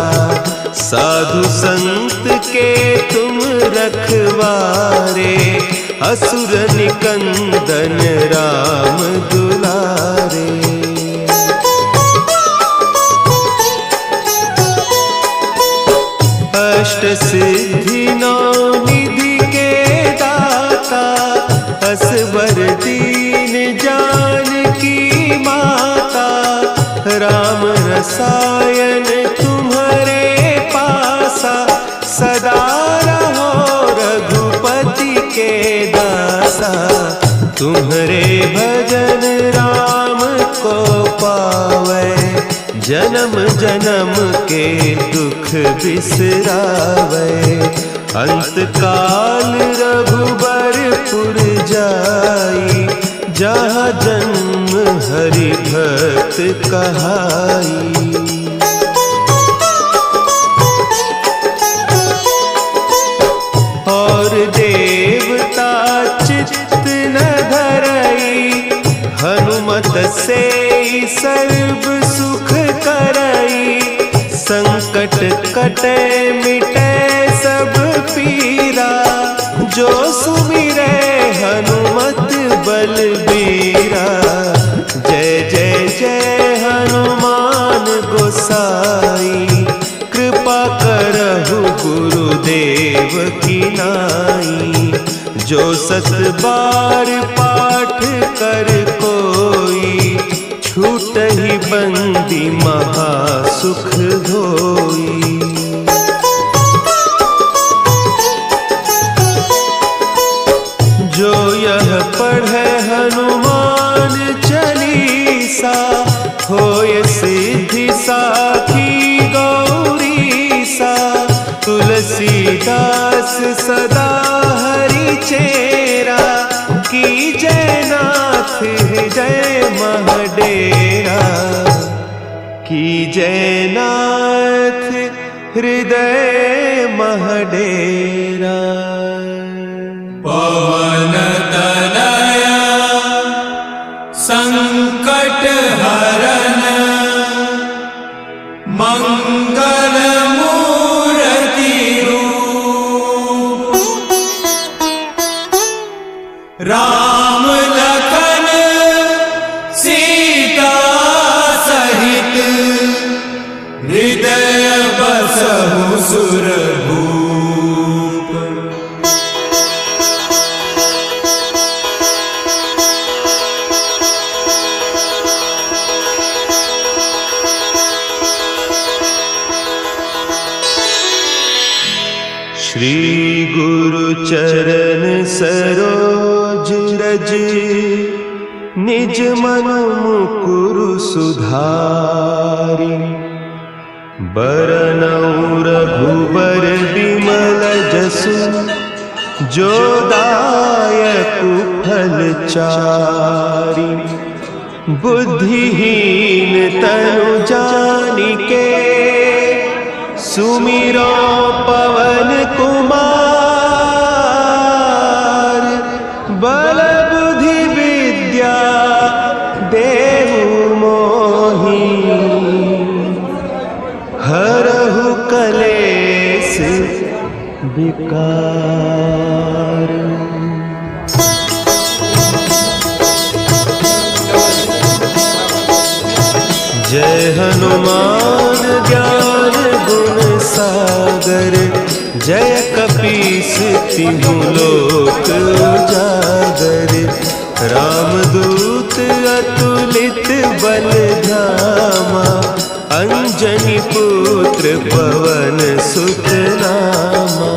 साधु संत के तुम रखवारे, असुर निकंदन राम दुलारे। अष्ट सिद्धि नौ निधि के दाता, असवर दीन जानकी माता। राम रसायन तुम्हारे पासा, सदा रहो रघुपति के दासा। तुम्हारे भजन राम को पावे, जन्म जन्म के दुख बिसरावे। अंत काल रघुबरपुर जाई, जहाँ जन्म हरि भक्त कहाई। और देवता चित्त न धरई, हनुमत से सर्व सुख करई। संकट कटे मिटे सब पीरा, जो सुमिरे हनुमत बलबीरा। जय जय जय हनुमान गोसाई, कृपा करहु गुरुदेव की नाई। जो सत बार पाठ कर कोई, छूटहि बंदी महासुख होई। जो यह पढ़े हनुमान चालीसा, होय सिद्धि साखी गौरीसा। तुलसीदास सदा हरि चेरा, की जय नाथ हृदय महडेरा। की जय नाथ हृदय महडेरा। पवन तनया संकट हरन, मंगल मूर्ति रूप। राम लखन सीता सहित, हृदय बसहु सुरभूप। श्री गुरु चरण सरोज रज, निज मन मुकुरु सुधारि। बरनउँ रघुबर बिमल जसु, जो दायकु फल चारि। बुद्धिहीन तनु जानिके, सुमिरो पवन कुमार। बल बुद्धि विद्या देहु मोहि, हरहु कलेस विकार। जय हनुमान ज्ञान गुण सागर, जय कपीस तिहु लोक उजागर। रामदूत अतुलित बल धामा, पुत्र पवन सुत नामा।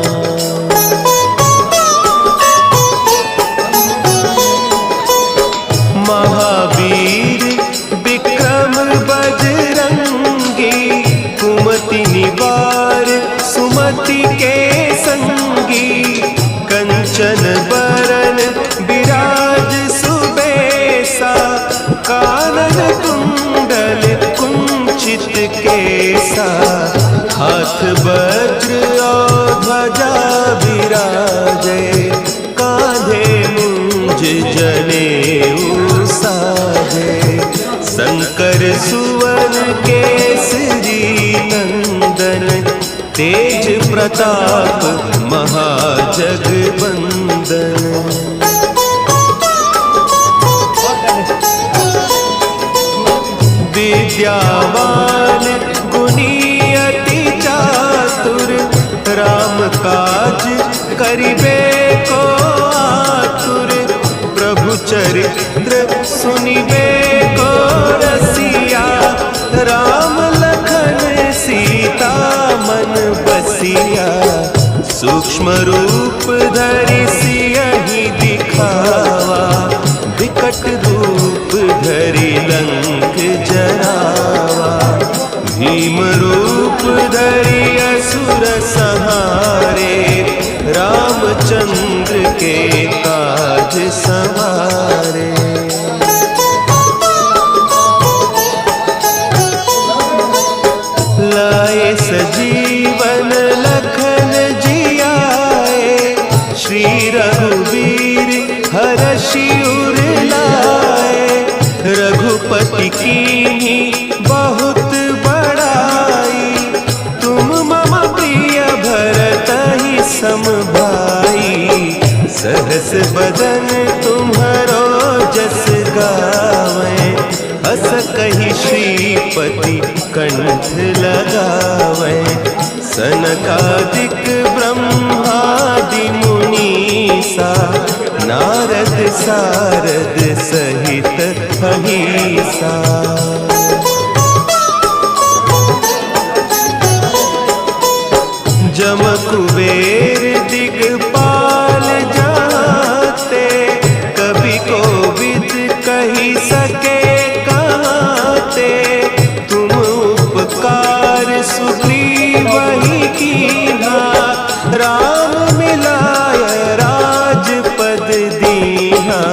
महावीर विक्रम बजरंगी, कुमति निवार सुमति के संगी। कंचन बरन विराज सुबेसा, कानन कुंडल कुंचित केसा। हाथ वज्र और ध्वजा विराजे, कांधे मुंज जनेऊ साजे। शंकर सुवन केसरी नंदन, तेज प्रताप महाजगवंदन। विद्यावान गुणी अति चातुर, राम काज करिबे को आतुर। प्रभु चरित्र सुनिबे को रसिया, राम लखन सीता मन बसिया। सूक्ष्म रूप धरि सियहि दिखावा, विकट रूप धरि लंक जरावा। भीम रूप धरि असुर संहारे, रामचंद्र के काज सवारे। लाए सजीवन लखन जियाए, श्री रघुवीर हरषि उर लाए। रघुपति कीन्ही बहुत बड़ाई, तुम मम प्रिय भरतहि सम भाई। सहस बदन तुम्हरो जस गावें, अस कहि श्रीपति कंठ लगावें। सनकादिक ब्रह्मादि मुनीसा, नारद सारद सहित अहीसा। जम कुबेर दिगपाल जाते, कवि कोविद कही सके कहते। तुम उपकार सुग्रीवहि कीन्हा, राम मिलाय राजपद दीन्हा।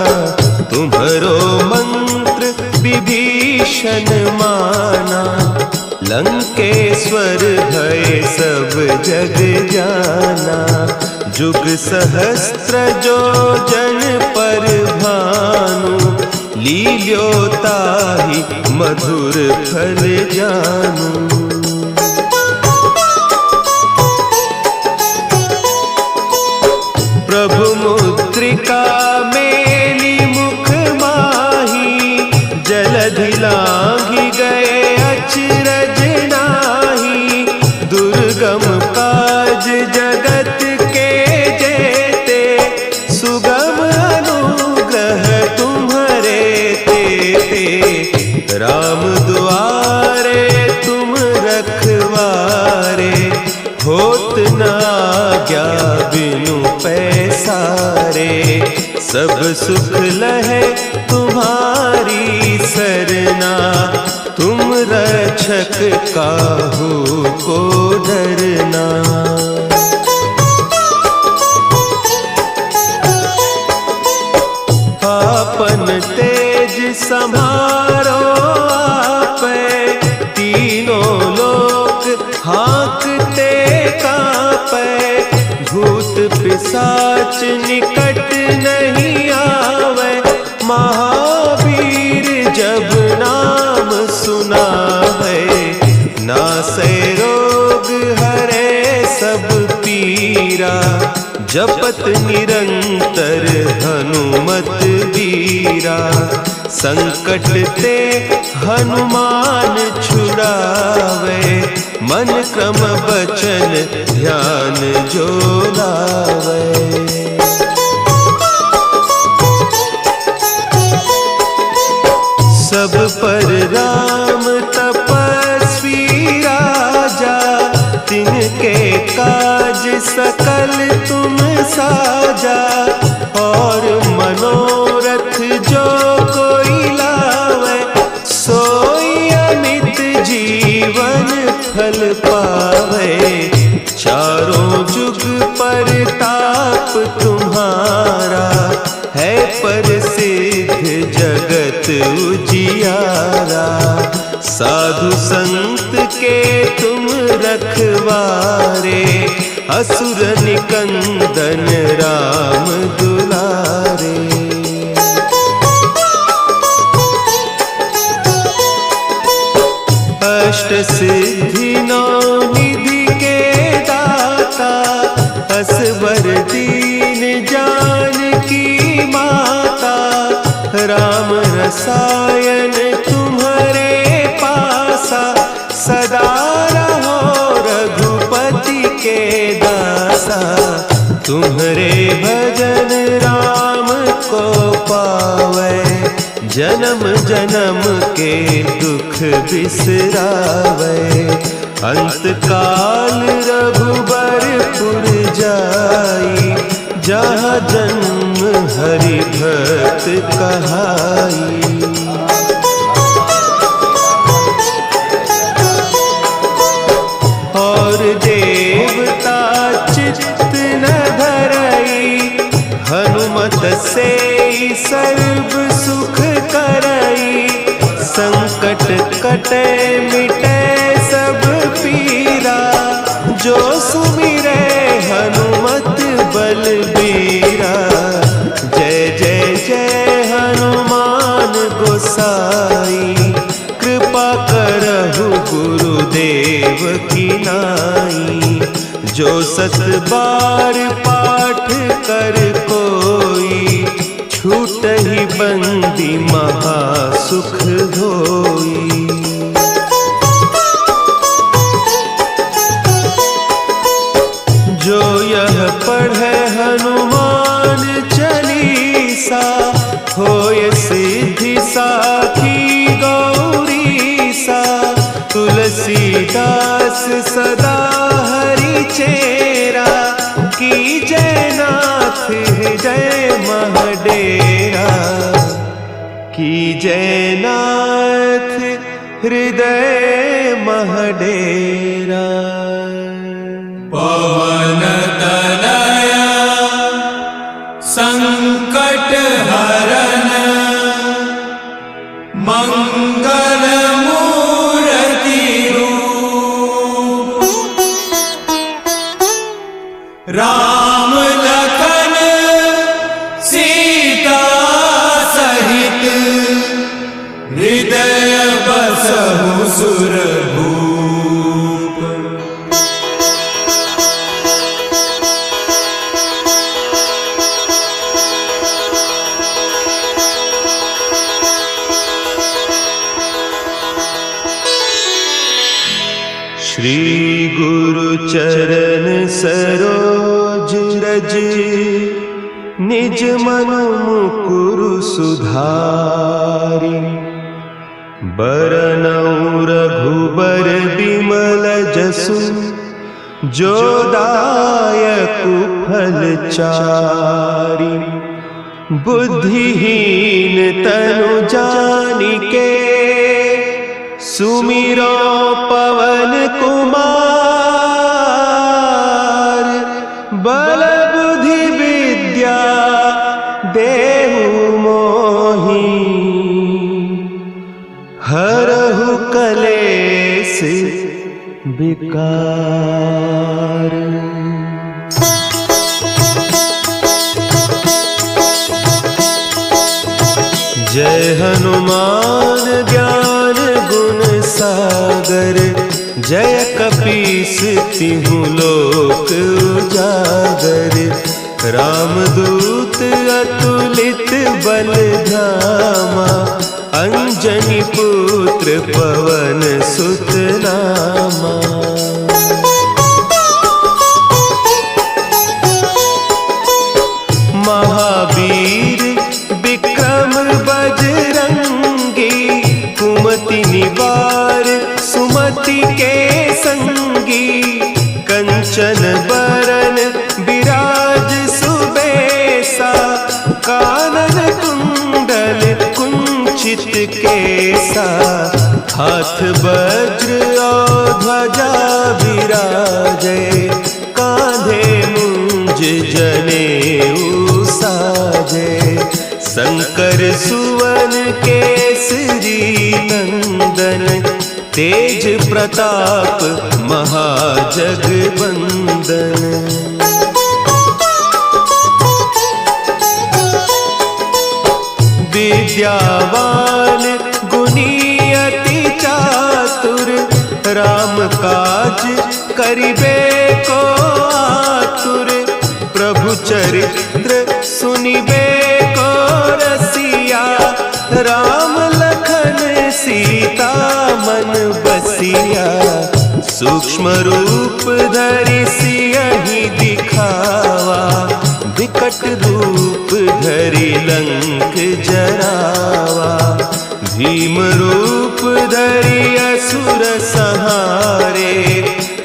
तुम्हरो मंत्र विभीषण माना, लंकेश्वर भय सब जग जाना। जुग सहस्त्र जो जन पर भानु, लील्योताहि मधुर फल जानू। प्रभु मुद्रिका मेली मुख माही, जलधि लांघि गए अचरज नाही। दुर्गम काज जगत के जेते, सुगम अनुग्रह तुम्हरे तेते। राम दुआरे तुम रखवारे, होत न आज्ञा बिनु पैसारे। सब सुख लहे तुम्हारी सरना, तुम रक्षक काहू को डरना। आपन तेज समारो आपे, तीनों लोक हाँकते कांपे। भूत पिशाच निकट नहीं आवे, महावीर जब नाम सुनावे। नासै रोग हरे सब पीरा, जपत निरंतर हनुमत बीरा। संकट ते हनुमान छुड़ावे, मन क्रम बचन ध्यान जो लावे। सब पर राम तपस्वी राजा, साजा, और मनोरथ जो कोई लावे, सोई अमित जीवन फल पावे। चारों जुग परताप तुम्हारा, है प्रसिद्ध जगत उजियारा। साधु संत के तुम रखवारे, असुर निकंदन राम दुलारे। अष्ट सिद्धि नौ निधि के दाता, असवर दीन जानकी माता। राम रसायन तुम्हारे पासा, सदा रहो रघुपति के दासा। तुम्हारे भजन राम को पावे, जन्म जन्म के दुख बिसरावे। अंत काल रघुबरपुर जाई, जहाँ जन्म हरि भक्त कहाई। और देवता चित्त न धरई, हनुमत से सर्व सुख करई। संकट कटे मिटे सब पीरा, जो सुमिरे हनुमत बलबीरा। जय जय जय हनुमान गोसाई, कृपा करहु गुरुदेव की नाई। जो सत बार पाठ कर कोई, छूटहि बंदी महा सुख होई। जो यह पढ़े हनुमान चालीसा, होय सिद्धि साखी गौरीसा। तुलसीदास सदा हरि चेरा, की जयनाथ हृदय महडेरा। की जयनाथ हृदय महडेरा। पवन तनया संकट हरन, मंगल मूर्ति रूप। राम लखन सीता सहित, हृदय बसहु सुरभूप। श्री गुरु चरण सरोज रज, निज मन मुकुरु सुधारि। बरनउँ रघुबर बिमल जसु, जो दायकु फल चारि। बुद्धिहीन तनु जानिके, सुमिरो पवन कुमार। बल बुद्धि विद्या देहु मोहि, हरहु कलेस विकार। जय हनुमान ज्ञान गुण सागर, जय कपीस तिहु लोक उजागर। रामदूत अतुलित बल धामा, अंजनी पुत्र पवन सुत नामा। महावीर विक्रम बजरंगी, कुमति निवार सुमति के संगी। कंचन बरन विराज सु केसा, हाथ वज्र और ध्वजा विराजे, कांधे मुंज जनेऊ साजे। शंकर सुवन केसरी नंदन, तेज प्रताप महाजगवंदन। विद्यावान गुणी अति चातुर, राम काज करिबे को आतुर। प्रभु चरित्र सुनिबे को रसिया, राम लखन सीता मन बसिया। सूक्ष्म रूप धरि सियहि दिखावा, विकट रूप धरि लंक जरावा। भीम रूप धरि असुर संहारे,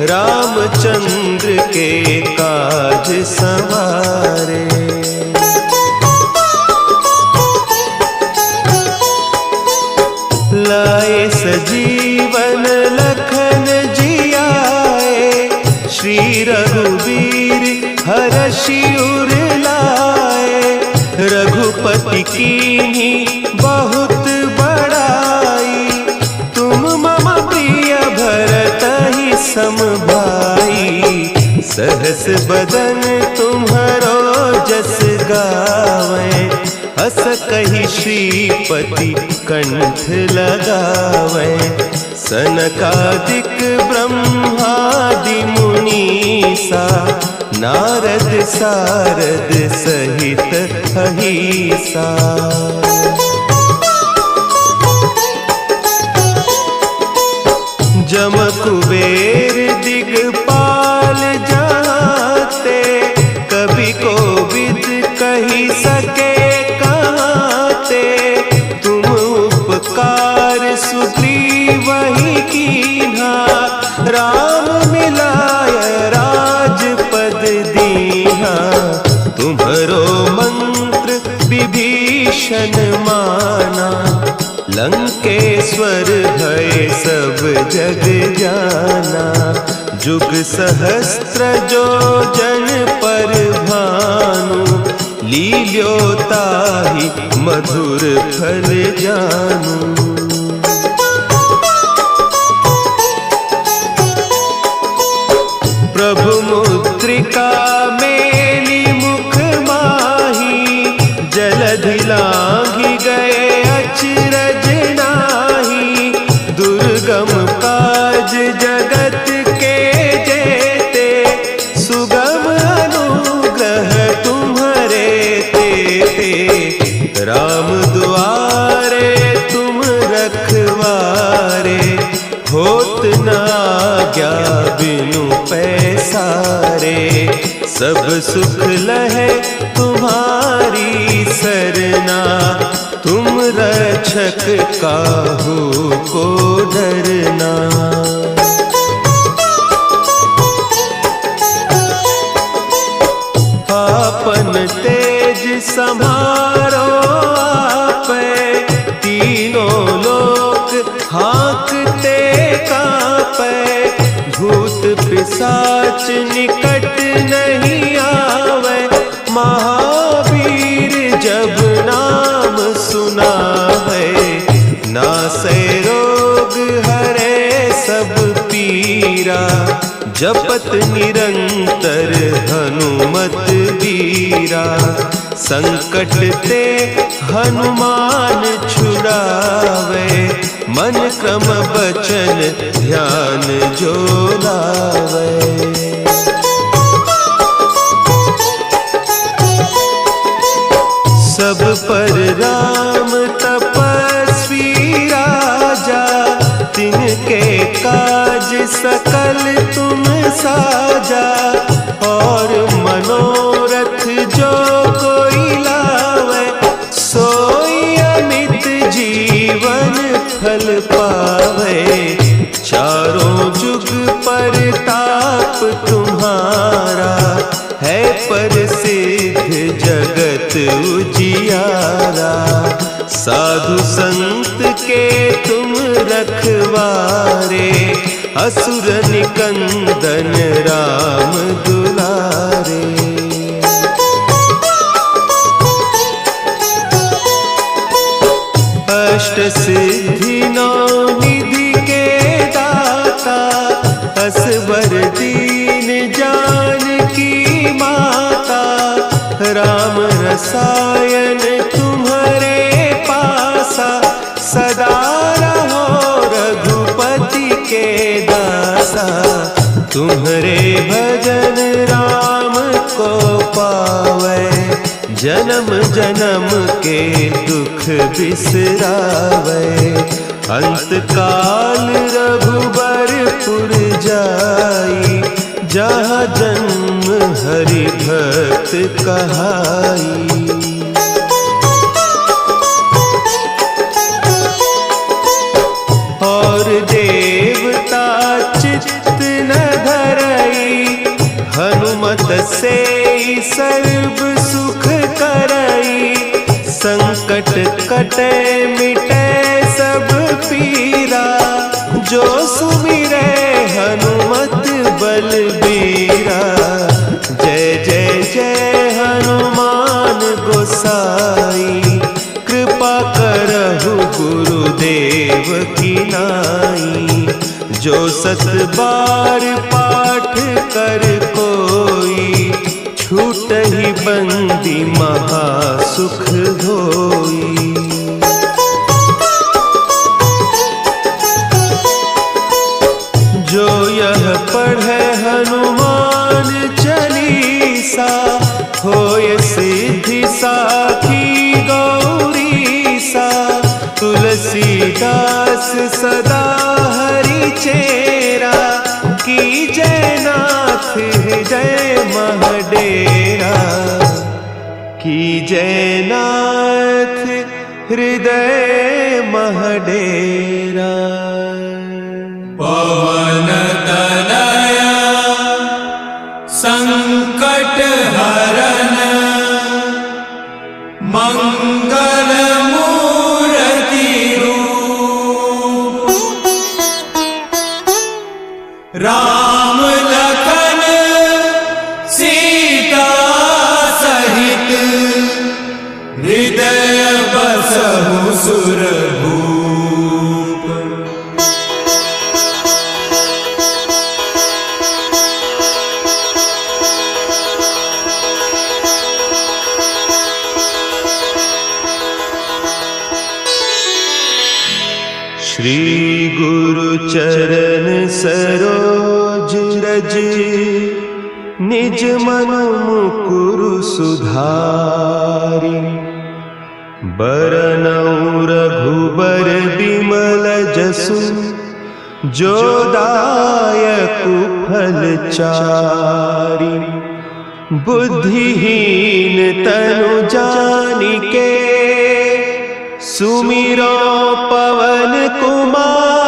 रामचंद्र के काज संवारे। लाए सजीवन लखन जियाए, श्री रघुवीर हरषि उर लाए। रघुपति कीन्ही बहुत बड़ाई, तुम मम प्रिय भरतहि सम भाई। सहस बदन तुम्हरो जस गावें, हस कहि श्रीपति कंठ लगावें। सनकादिक ब्रह्मादि मुनीसा, नारद सारद सहित अहीसा। जम कुबेर दिगपाल जाते, कवि कोविद कही सके कहते। तुम उपकार सुग्रीवहि कीन्हा, राम मिलाय राजपद दीन्हा। तुम्हरो मंत्र विभीषण माना, लंकेश्वर भय सब जग जाना। जुग सहस्त्र जो जन पर भानु, लील्योताहि मधुर फल जानू। प्रभु मुद्रिका मेली मुख माही, जलधि लांघि गए अचरज नाही। दुर्गम काज जगत के जेते, सुगम अनुग्रह तुम्हरे तेते। राम दुआरे तुम रखवारे, होत न आज्ञा बिनु पैसारे। सब सुख लहे तुम्हारी सरना, तुम रक्षक काहू को डरना। आपन तेज समारो आपे, तीनों लोक हाँकते कापे। भूत पिशाच निकट नहीं आवे, महावीर जब नाम सुनावे। नासै रोग हरे सब पीरा, जपत निरंतर हनुमत बीरा। संकट ते हनुमान छुड़ावे, मन क्रम बचन ध्यान जो लावे। सब पर राम तपस्वी राजा, तिनके काज सकल तुम साजा। और मनोरथ जो कोई लावे, सोई अमित जीवन फल पावे। चारों जुग परताप तुम्हारा, है प्रसिद्ध जगत उजियारा। साधु संत के सवारे, असुर निकंदन राम दुलारे। अष्ट सिद्धि नौ निधि के दाता, असवर दीन जानकी माता। राम रसायन तुम्हारे पासा, सदा रहो रघुपति के दासा। तुम्हारे भजन राम को पावै, जन्म जन्म के दुख बिसरावै। अंत काल रघुबरपुर जाई, जहाँ जन्म हरि भक्त कहाई। और देवता चित्त न धरई, हनुमत से सर्व सुख करई। संकट कटे मिटे सब पीरा, जो सुमिरै हनुमत बलबीरा। जय जय जय हनुमान गोसाई, कृपा करहु गुरुदेव की नाई। जो सत बार पाठ कर कोई, छूटहि बंदी महा सुख होई। जो यह पढ़े हनुमान चालीसा, होय सिद्धि साखी गौरीसा। तुलसीदास सदा हरि चेरा, की जयनाथ हृदय महडेरा। की जयनाथ हृदय महडेरा। पवन तनया संकट हरन, मंगल मूर्ति रूप। राम लखन सीता सहित, हृदय बसहु सुरभूप। श्री गुरु चरण सरोज रज, निज मन मुकुरु सुधारि। बरनउँ रघुबर बिमल जसु, जो दायकु फल चारि। बुद्धिहीन तनु जानिके, सुमिरो पवन कुमार।